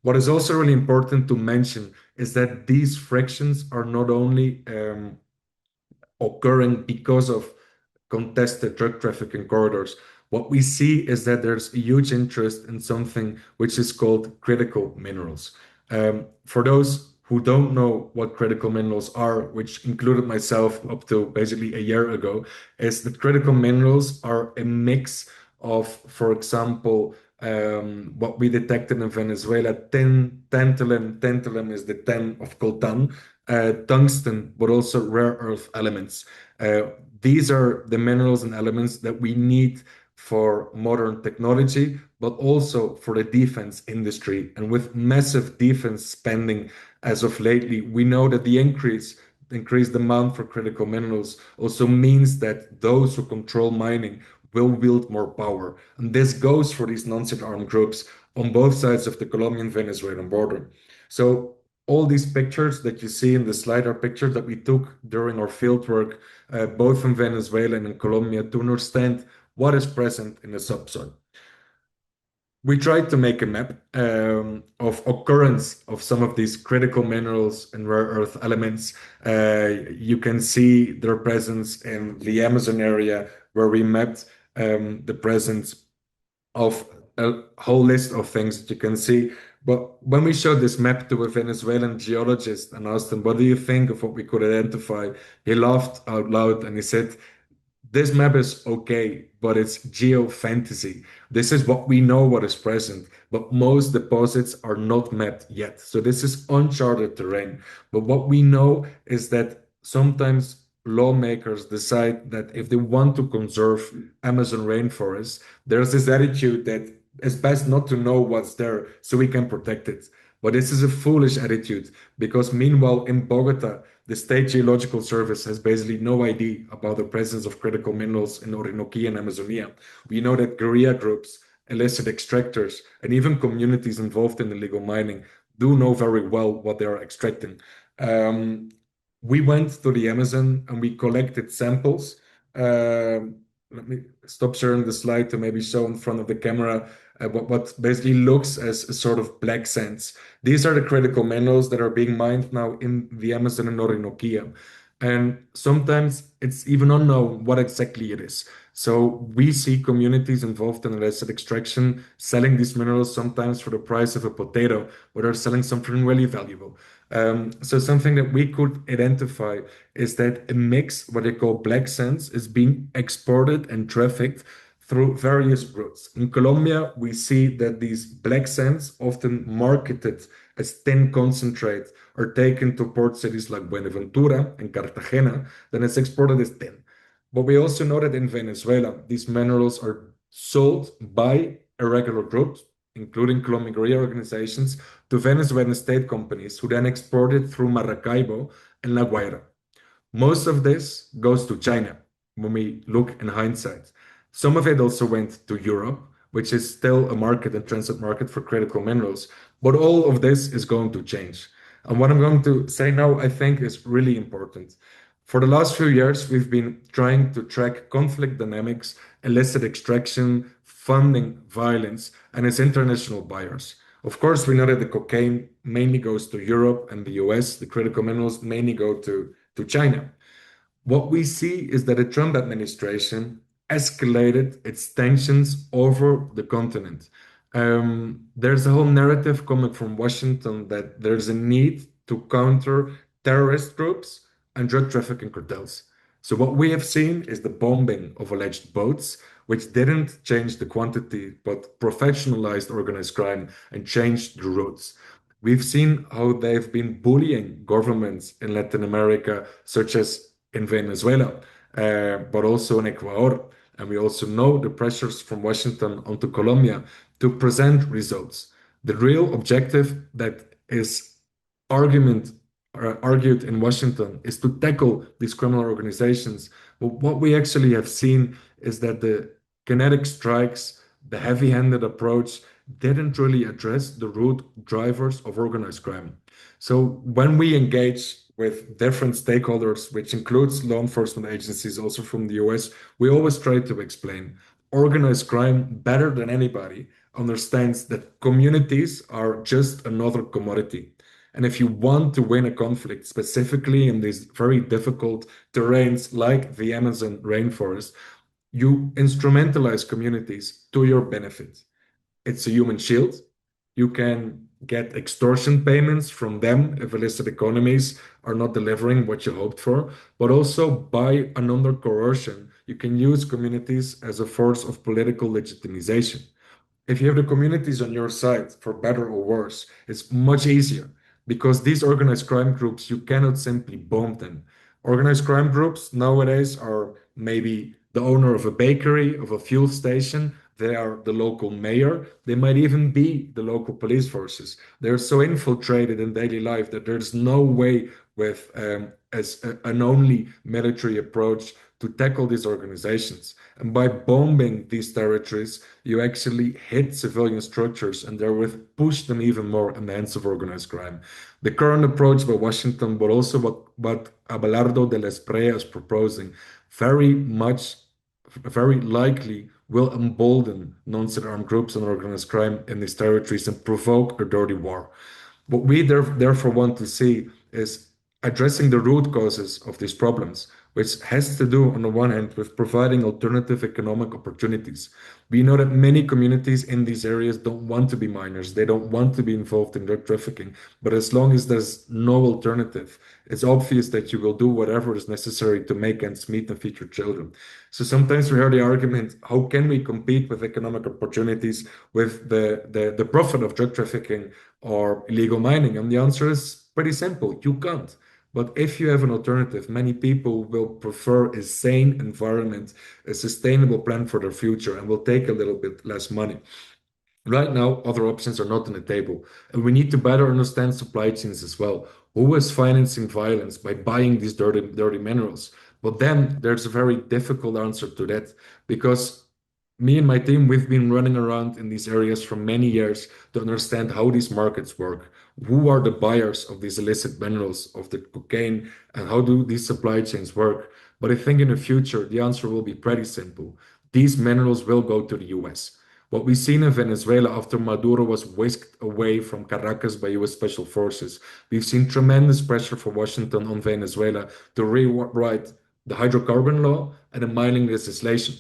What is also really important to mention is that these frictions are not only occurring because of contested drug trafficking corridors. What we see is that there's a huge interest in something which is called critical minerals. For those who don't know what critical minerals are, which included myself up to basically a year ago, is that critical minerals are a mix of, for example, what we detected in Venezuela, tantalum. Tantalum is the 10 of coltan, tungsten, but also rare earth elements. These are the minerals and elements that we need for modern technology, but also for the defense industry. And with massive defense spending as of lately, we know that the increased demand for critical minerals also means that those who control mining will wield more power. And this goes for these non-state armed groups on both sides of the Colombian-Venezuelan border. So all these pictures that you see in the slide are pictures that we took during our fieldwork, both in Venezuela and in Colombia, to understand what is present in the subsoil. We tried to make a map of occurrence of some of these critical minerals and rare earth elements. You can see their presence in the Amazon area, where we mapped the presence of a whole list of things that you can see. But when we showed this map to a Venezuelan geologist and asked him, what do you think of what we could identify? He laughed out loud and he said, this map is okay, but it's geo-fantasy. This is what we know what is present, but most deposits are not mapped yet. So this is uncharted terrain. But what we know is that sometimes lawmakers decide that if they want to conserve Amazon rainforest, there's this attitude that it's best not to know what's there so we can protect it. But this is a foolish attitude because meanwhile in Bogota, the State Geological Service has basically no idea about the presence of critical minerals in Orinoquia and Amazonia. We know that guerrilla groups, illicit extractors, and even communities involved in illegal mining do know very well what they are extracting. Um, we went to the Amazon and we collected samples. Let me stop sharing the slide to maybe show in front of the camera what basically looks as a sort of black sands. These are the critical minerals that are being mined now in the Amazon and Orinoquia. And sometimes it's even unknown what exactly it is. So we see communities involved in illicit extraction selling these minerals sometimes for the price of a potato, but they're selling something really valuable. So something that we could identify is that a mix, what they call black sands, is being exported and trafficked through various routes. In Colombia, we see that these black sands, often marketed as thin concentrate, are taken to port cities like Buenaventura and Cartagena, then it's exported as thin. But we also know that in Venezuela, these minerals are sold by irregular groups, including Colombian guerrilla organizations, to Venezuelan state companies who then export it through Maracaibo and La Guaira. Most of this goes to China when we look in hindsight. Some of it also went to Europe, which is still a market and transit market for critical minerals. But all of this is going to change. And what I'm going to say now, I think, is really important. For the last few years, we've been trying to track conflict dynamics, illicit extraction, funding violence, and its international buyers. Of course, we know that the cocaine mainly goes to Europe and the US. The critical minerals mainly go to China. What we see is that the Trump administration escalated its tensions over the continent. There's a whole narrative coming from Washington that there's a need to counter terrorist groups and drug trafficking cartels. So, what we have seen is the bombing of alleged boats, which didn't change the quantity but professionalized organized crime and changed the routes. We've seen how they've been bullying governments in Latin America, such as in Venezuela, but also in Ecuador. And we also know the pressures from Washington onto Colombia to present results. The real objective that is argument argued in Washington is to tackle these criminal organizations. But what we actually have seen is that the kinetic strikes, the heavy-handed approach, didn't really address the root drivers of organized crime. So when we engage with different stakeholders, which includes law enforcement agencies also from the US, we always try to explain organized crime better than anybody understands that communities are just another commodity. And if you want to win a conflict, specifically in these very difficult terrains like the Amazon rainforest, you instrumentalize communities to your benefit. It's a human shield. You can get extortion payments from them if illicit economies are not delivering what you hoped for, but also by and under coercion, you can use communities as a force of political legitimization. If you have the communities on your side, for better or worse, it's much easier because these organized crime groups, you cannot simply bomb them. Organized crime groups nowadays are maybe the owner of a bakery, of a fuel station. They are the local mayor. They might even be the local police forces. They're so infiltrated in daily life that there's no way with an only military approach to tackle these organizations. And by bombing these territories, you actually hit civilian structures and therewith push them even more in the hands of organized crime. The current approach by Washington, but also what Abelardo de la Espriella is proposing, very much, very likely will embolden non-state armed groups and organized crime in these territories and provoke a dirty war. What we therefore want to see is addressing the root causes of these problems, which has to do, on the one hand, with providing alternative economic opportunities. We know that many communities in these areas don't want to be minors, they don't want to be involved in drug trafficking, but as long as there's no alternative, it's obvious that you will do whatever is necessary to make ends meet and feed your children. So sometimes we hear the argument, how can we compete with economic opportunities with the profit of drug trafficking or illegal mining? And the answer is pretty simple, you can't. But if you have an alternative, many people will prefer a sane environment, a sustainable plan for their future, and will take a little bit less money. Right now, other options are not on the table, and we need to better understand supply chains as well. Who is financing violence by buying these dirty minerals? But then there's a very difficult answer to that because me and my team, we've been running around in these areas for many years to understand how these markets work. Who are the buyers of these illicit minerals, of the cocaine, and how do these supply chains work? But I think in the future, the answer will be pretty simple. These minerals will go to the US. What we've seen in Venezuela after Maduro was whisked away from Caracas by US special forces, we've seen tremendous pressure for Washington on Venezuela to rewrite the hydrocarbon law and the mining legislation.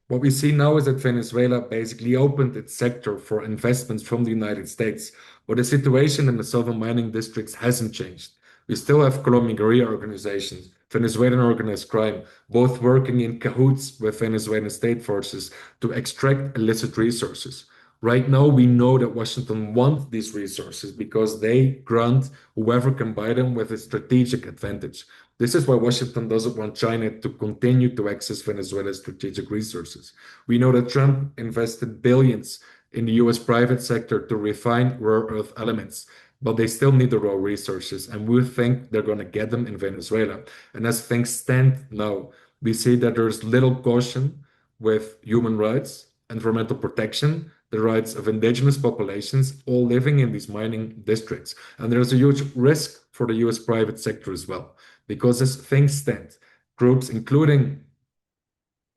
What we see now is that Venezuela basically opened its sector for investments from the United States, but the situation in the southern mining districts hasn't changed. We still have Colombian guerrilla organizations, Venezuelan organized crime, both working in cahoots with Venezuelan state forces to extract illicit resources. Right now, we know that Washington wants these resources because they grant whoever can buy them with a strategic advantage. This is why Washington doesn't want China to continue to access Venezuela's strategic resources. We know that Trump invested billions in the US private sector to refine rare earth elements, but they still need the raw resources, and we think they're going to get them in Venezuela. And as things stand now, we see that there's little caution with human rights, environmental protection, the rights of indigenous populations, all living in these mining districts. And there's a huge risk for the US private sector as well. Because as things stand, groups, including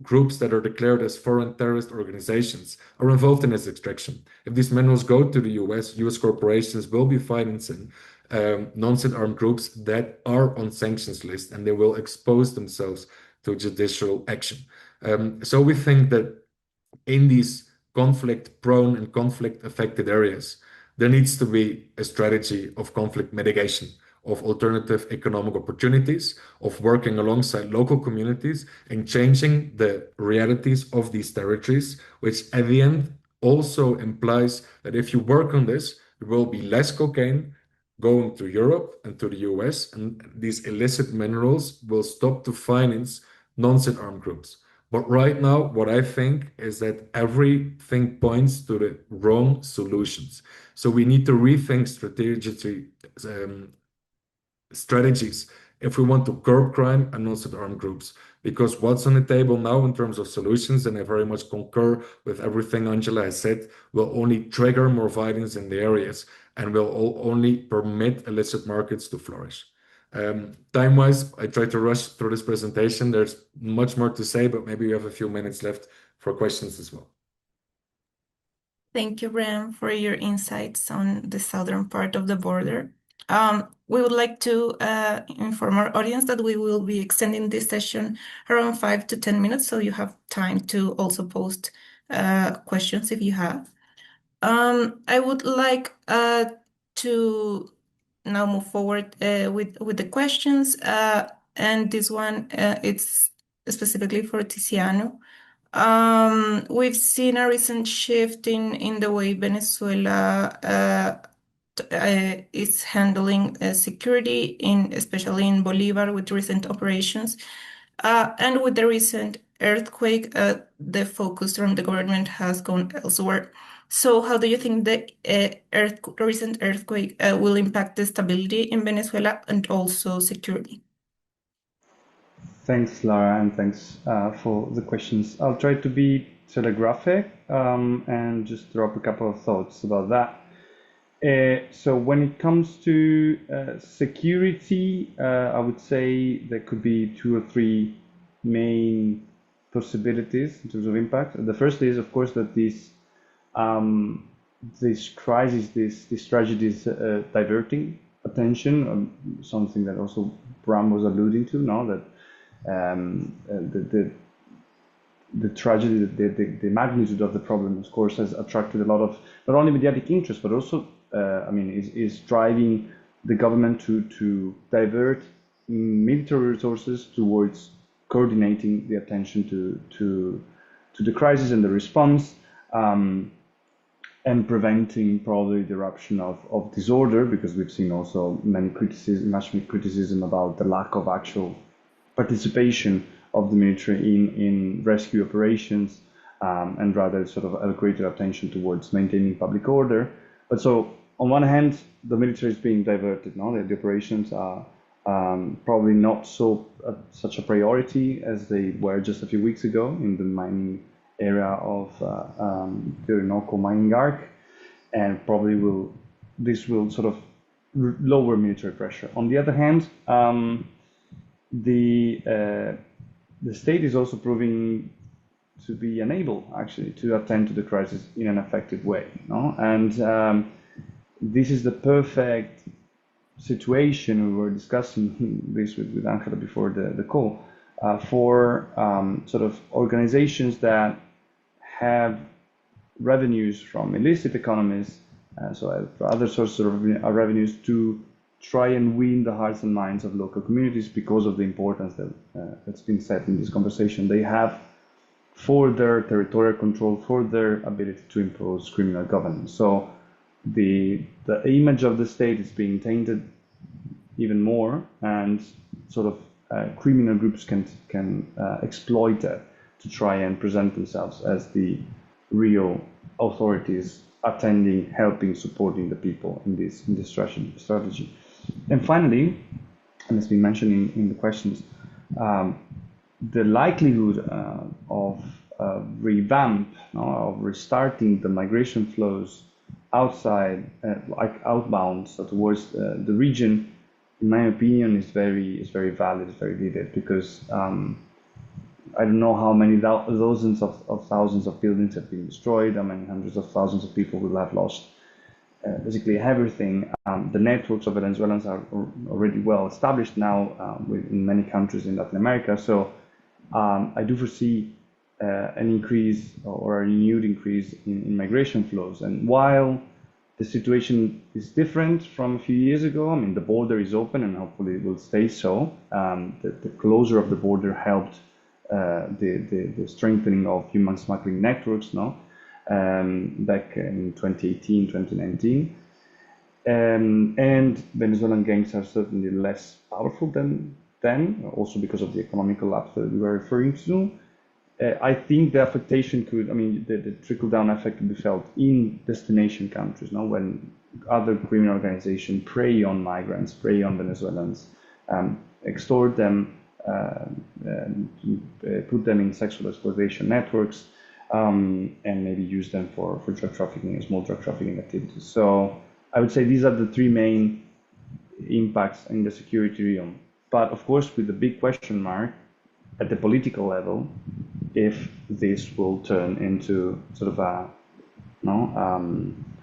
groups that are declared as foreign terrorist organizations, are involved in this extraction. If these minerals go to the US corporations will be financing non-state armed groups that are on sanctions list, and they will expose themselves to judicial action. So we think that in these conflict-prone and conflict-affected areas, there needs to be a strategy of conflict mitigation, of alternative economic opportunities, of working alongside local communities and changing the realities of these territories, which at the end also implies that if you work on this, there will be less cocaine going to Europe and to the US, and these illicit minerals will stop to finance non-state armed groups. But right now, what I think is that everything points to the wrong solutions. So we need to rethink strategies if we want to curb crime and non-state armed groups. Because what's on the table now in terms of solutions, and I very much concur with everything Angela has said, will only trigger more violence in the areas and will only permit illicit markets to flourish. Time-wise, I tried to rush through this presentation. There's much more to say, but maybe we have a few minutes left for questions as well. Thank you, Bram, for your insights on the southern part of the border. We would like to inform our audience that we will be extending this session around 5 to 10 minutes, so you have time to also post questions if you have. I would like to now move forward with the questions, and this one it's specifically for Tiziano. We've seen a recent shift in the way Venezuela is handling security, especially in Bolivar, with recent operations. And with the recent earthquake, the focus from the government has gone elsewhere. So how do you think the recent earthquake will impact the stability in Venezuela and also security? Thanks, Lara, and thanks for the questions. I'll try to be telegraphic and just drop a couple of thoughts about that. So when it comes to security, I would say there could be 2 or 3 main possibilities in terms of impact. The first is, of course, that this crisis, this tragedy is diverting attention, something that also Bram was alluding to, now that The tragedy, the magnitude of the problem, of course, has attracted a lot of not only mediatic interest, but also, is driving the government to divert military resources towards coordinating the attention to the crisis and the response, and preventing probably the eruption of disorder, because we've seen also much criticism about the lack of actual participation of the military in rescue operations, and rather sort of a greater attention towards maintaining public order. But so on one hand, the military is being diverted. No, the operations are probably not such a priority as they were just a few weeks ago in the mining area of the Orinoco mining arc, and probably this will sort of lower military pressure. On the other hand, the state is also proving to be unable actually to attend to the crisis in an effective way, no? And this is the perfect situation. We were discussing this with Angela before the call, for sort of organizations that have revenues from illicit economies, so other sources of revenues, to try and win the hearts and minds of local communities because of the importance that's been said in this conversation they have for their territorial control, for their ability to impose criminal governance. So the image of the state is being tainted even more, and sort of criminal groups can exploit that to try and present themselves as the real authorities attending, helping, supporting the people in this strategy. And finally, and it's been mentioned in the questions, the likelihood of revamp, of restarting the migration flows outside, like outbound, so towards the region, in my opinion, is very valid, is very needed, because I don't know how many dozens of thousands of buildings have been destroyed, how many hundreds of thousands of people will have lost basically everything. The networks of Venezuelans are already well established now in many countries in Latin America. So I do foresee an increase or a renewed increase in migration flows. And while the situation is different from a few years ago, I mean, the border is open and hopefully it will stay so. The closure of the border helped the strengthening of human smuggling networks, no? Back in 2018, 2019. And Venezuelan gangs are certainly less powerful than then, also because of the economic collapse that we were referring to. I think the affectation the trickle-down effect could be felt in destination countries, no? When other criminal organizations prey on migrants, prey on Venezuelans, extort them, put them in sexual exploitation networks, and maybe use them for drug trafficking, small drug trafficking activities. So I would say these are the three main impacts in the security realm. But of course, with the big question mark at the political level, if this will turn into sort of a,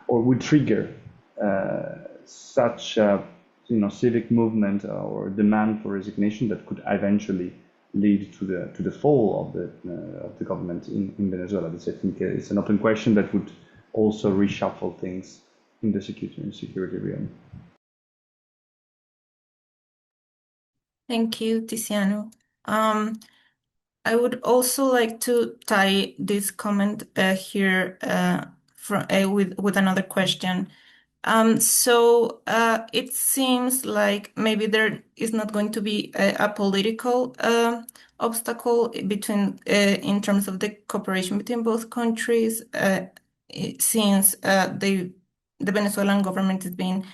or would trigger such a civic movement or demand for resignation that could eventually lead to the fall of the government in Venezuela. This, I think, is an open question that would also reshuffle things in the security realm. Thank you, Tiziano. I would also like to tie this comment here with another question. So it seems like maybe there is not going to be a political obstacle in terms of the cooperation between both countries, since the Venezuelan government is being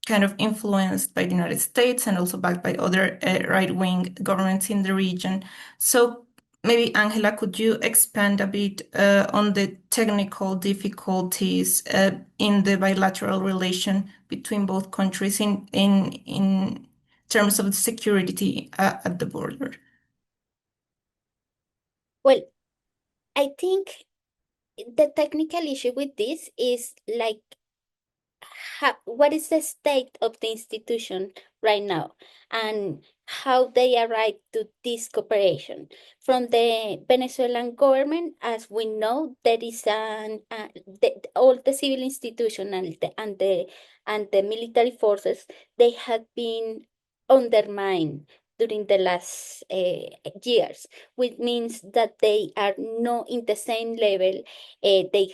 kind of influenced by the United States and also backed by other right-wing governments in the region. So maybe, Angela, could you expand a bit on the technical difficulties in the bilateral relation between both countries in terms of security at the border? Well, I think the technical issue with this is like, what is the state of the institution right now? And how they arrived to this cooperation. From the Venezuelan government, as we know, there is all the civil institutions and the military forces, they have been undermined during the last years, which means that they are not in the same level. They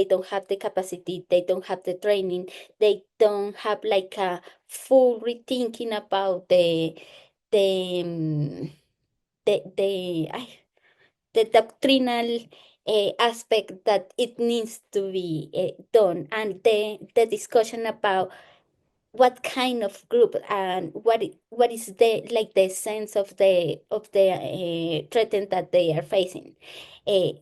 don't have the capacity, they don't have the training, they don't have like a full rethinking about the um, the the doctrinal aspect that it needs to be done, and the discussion about what kind of group and what is the like the sense of the threat that they are facing.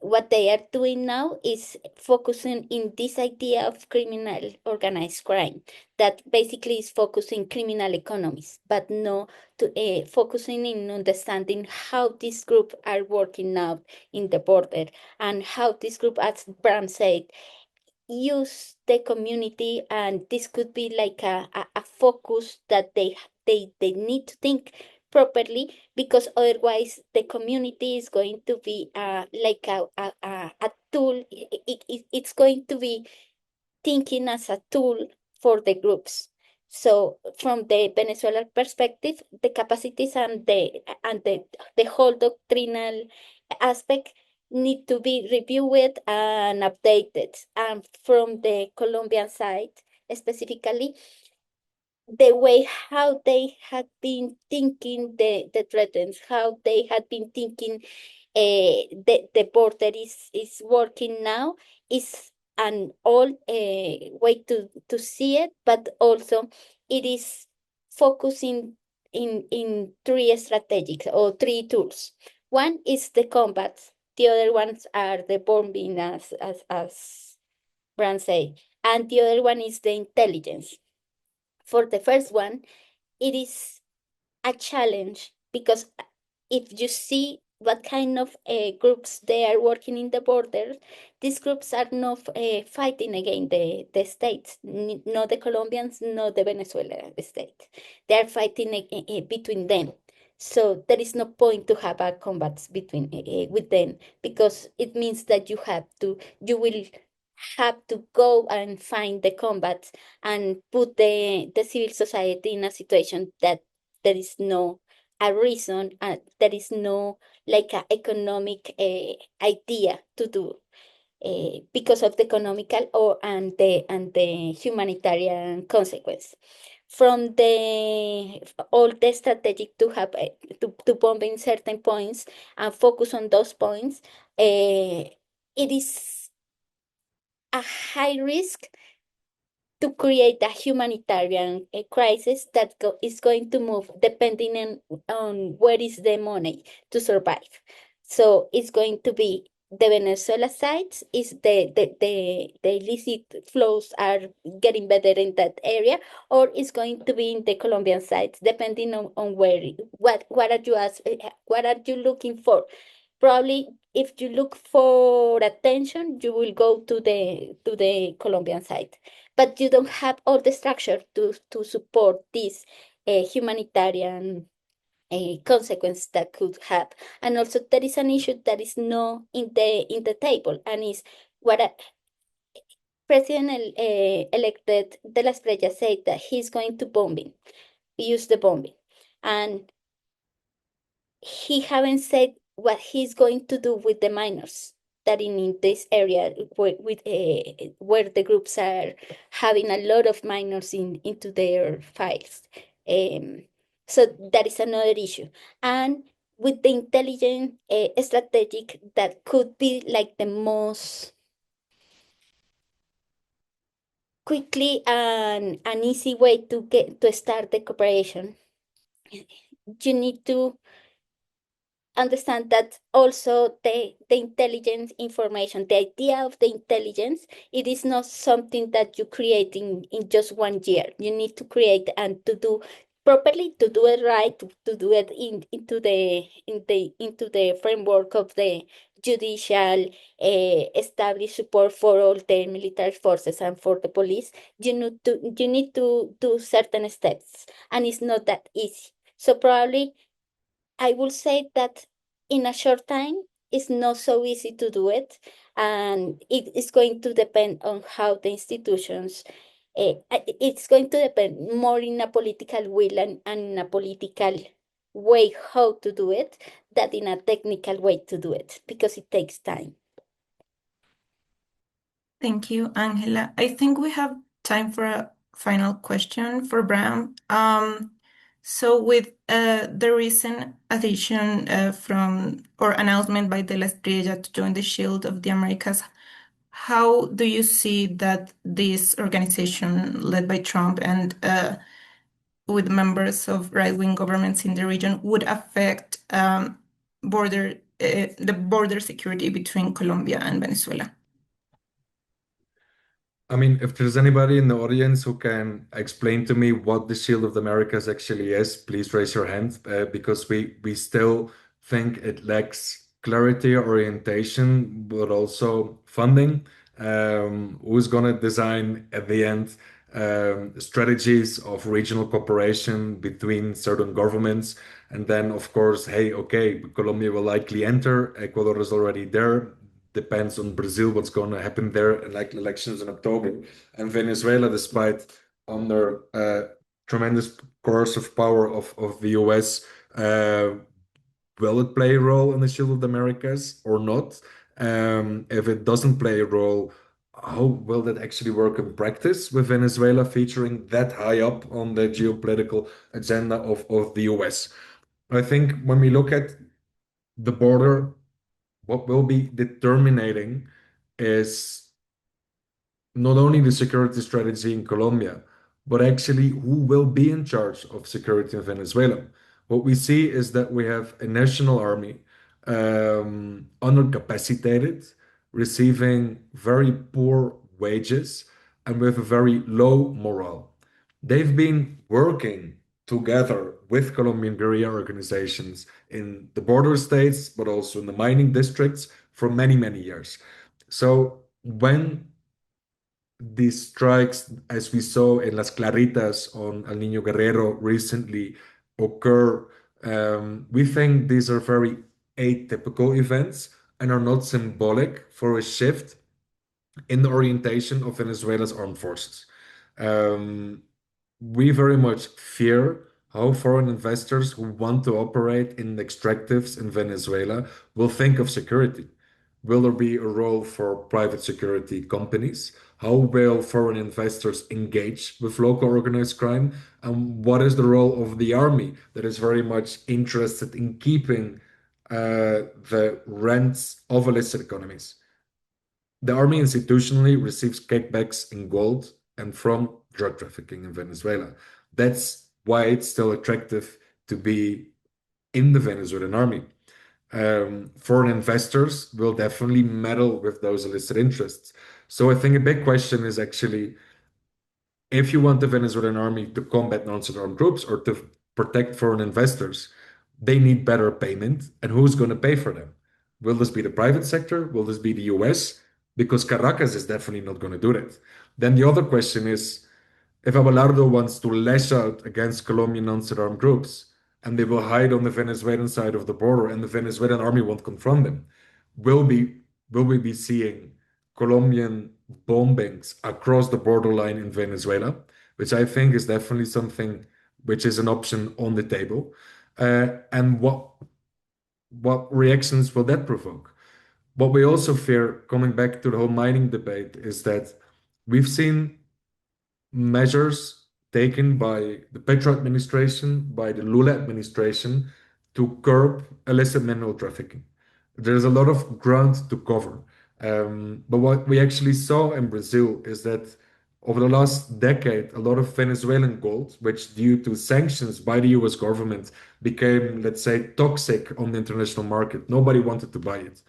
What they are doing now is focusing in this idea of criminal organized crime that basically is focusing criminal economies, but no to focusing in understanding how this group are working out in the border, and how this group, as Bram said, use the community. And this could be like a focus that they need to think properly, because otherwise the community is going to be like a tool. It's going to be thinking as a tool for the groups. So from the Venezuelan perspective, the capacities and the whole doctrinal aspect need to be reviewed and updated. And from the Colombian side, specifically, the way how they had been thinking the threats, how they had been thinking the border is working now is an old way to see it, but also it is focusing in three strategic or three tools. One is the combat, the other ones are the bombing, as Brand say, and the other one is the intelligence. For the first one, it is a challenge, because if you see what kind of groups they are working in the border, these groups are not fighting against the states, not the Colombians, not the Venezuela state. They are fighting between them. So there is no point to have a combat between with them, because it means that you will have to go and find the combat and put the civil society in a situation that there is no a reason, there is no like a economic idea to do, because of the economical or and the humanitarian consequence. From the all the strategic to have to bomb in certain points and focus on those points, it is a high risk to create a humanitarian crisis that is going to move depending on where is the money to survive. So it's going to be the Venezuela sides, is the illicit flows are getting better in that area, or it's going to be in the Colombian sides, depending on where what are you what are you looking for. Probably if you look for attention, you will go to the Colombian side, but you don't have all the structure to support this humanitarian consequence that could have. And also there is an issue that is not in the table, and is what President elected De Las Preyas said that he's going to use the bombing, and he haven't said what he's going to do with the minors that in this area where the groups are having a lot of minors into their files. Um, so that is another issue. And with the intelligent strategic, that could be like the most quickly and an easy way to start the cooperation. You need to understand that also the intelligence information, the idea of the intelligence, it is not something that you create in just 1 year. You need to create and to do properly, to do it right, to do it into the framework of the judicial established support for all the military forces and for the police. You need to do certain steps, and it's not that easy. So probably I will say that in a short time, it's not so easy to do it, and it is going to depend on how the institutions. It's going to depend more in a political will and in a political way how to do it than in a technical way to do it because it takes time. Thank you, Angela. I think we have time for a final question for Bram. So with the recent addition from or announcement by the La Estrella to join the Shield of the Americas, how do you see that this organization led by Trump and with members of right-wing governments in the region would affect the border security between Colombia and Venezuela? I mean, if there's anybody in the audience who can explain to me what the Shield of the Americas actually is, please raise your hand, because we still think it lacks clarity, orientation, but also funding. Who's gonna design at the end strategies of regional cooperation between certain governments? And then, of course, hey, okay, Colombia will likely enter. Ecuador is already there. Depends on Brazil, what's going to happen there, like elections in October. And Venezuela, despite under tremendous coercive power of the US, will it play a role in the Shield of the Americas or not? If it doesn't play a role, how will that actually work in practice with Venezuela featuring that high up on the geopolitical agenda of the US? I think when we look at the border, what will be determining is not only the security strategy in Colombia, but actually who will be in charge of security in Venezuela. What we see is that we have a national army undercapacitated, receiving very poor wages, and with a very low morale. They've been working together with Colombian guerrilla organizations in the border states, but also in the mining districts for many, many years. So when these strikes, as we saw in Las Claritas on El Niño Guerrero recently, occur, we think these are very atypical events and are not symbolic for a shift in the orientation of Venezuela's armed forces. We very much fear how foreign investors who want to operate in extractives in Venezuela will think of security. Will there be a role for private security companies? How will foreign investors engage with local organized crime? And what is the role of the army that is very much interested in keeping the rents of illicit economies? The army institutionally receives kickbacks in gold and from drug trafficking in Venezuela. That's why it's still attractive to be in the Venezuelan army. Foreign investors will definitely meddle with those illicit interests. So I think a big question is actually if you want the Venezuelan army to combat non-state armed groups or to protect foreign investors, they need better payment. And who's going to pay for them? Will this be the private sector? Will this be the US? Because Caracas is definitely not going to do that. Then the other question is if Abelardo wants to lash out against Colombian non-state armed groups and they will hide on the Venezuelan side of the border and the Venezuelan army won't confront them, will we will we be seeing Colombian bombings across the borderline in Venezuela, which I think is definitely something which is an option on the table. And what reactions will that provoke? What we also fear, coming back to the whole mining debate, is that we've seen measures taken by the Petro administration, by the Lula administration, to curb illicit mineral trafficking. There's a lot of ground to cover. But what we actually saw in Brazil is that over the last decade, a lot of Venezuelan gold, which due to sanctions by the US government became, let's say, toxic on the international market. Nobody wanted to buy it.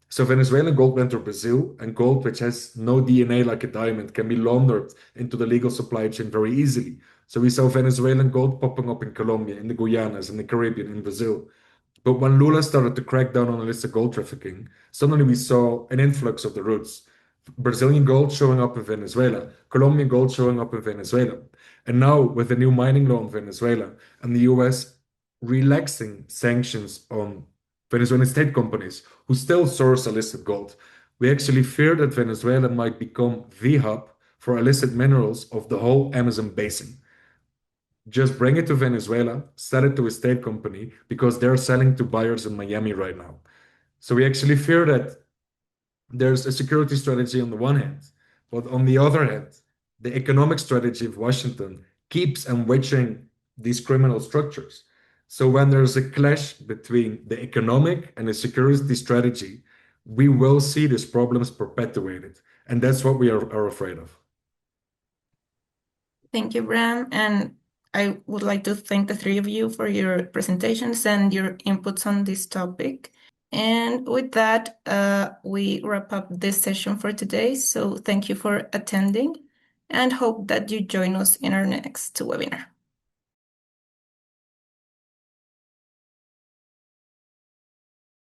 So Venezuelan gold went to Brazil, and gold, which has no DNA like a diamond, can be laundered into the legal supply chain very easily. So we saw Venezuelan gold popping up in Colombia, in the Guyanas, in the Caribbean, in Brazil. But when Lula started to crack down on illicit gold trafficking, suddenly we saw an influx of the roots. Brazilian gold showing up in Venezuela, Colombian gold showing up in Venezuela. And now, with the new mining law in Venezuela and the US relaxing sanctions on Venezuelan state companies who still source illicit gold, we actually fear that Venezuela might become the hub for illicit minerals of the whole Amazon basin. Just bring it to Venezuela, sell it to a state company because they're selling to buyers in Miami right now. So we actually fear that there's a security strategy on the one hand, but on the other hand, the economic strategy of Washington keeps enriching these criminal structures. So when there's a clash between the economic and the security strategy, we will see these problems perpetuated. And that's what we are afraid of. Thank you, Bram. And I would like to thank the three of you for your presentations and your inputs on this topic. And with that, we wrap up this session for today. So thank you for attending and hope that you join us in our next webinar.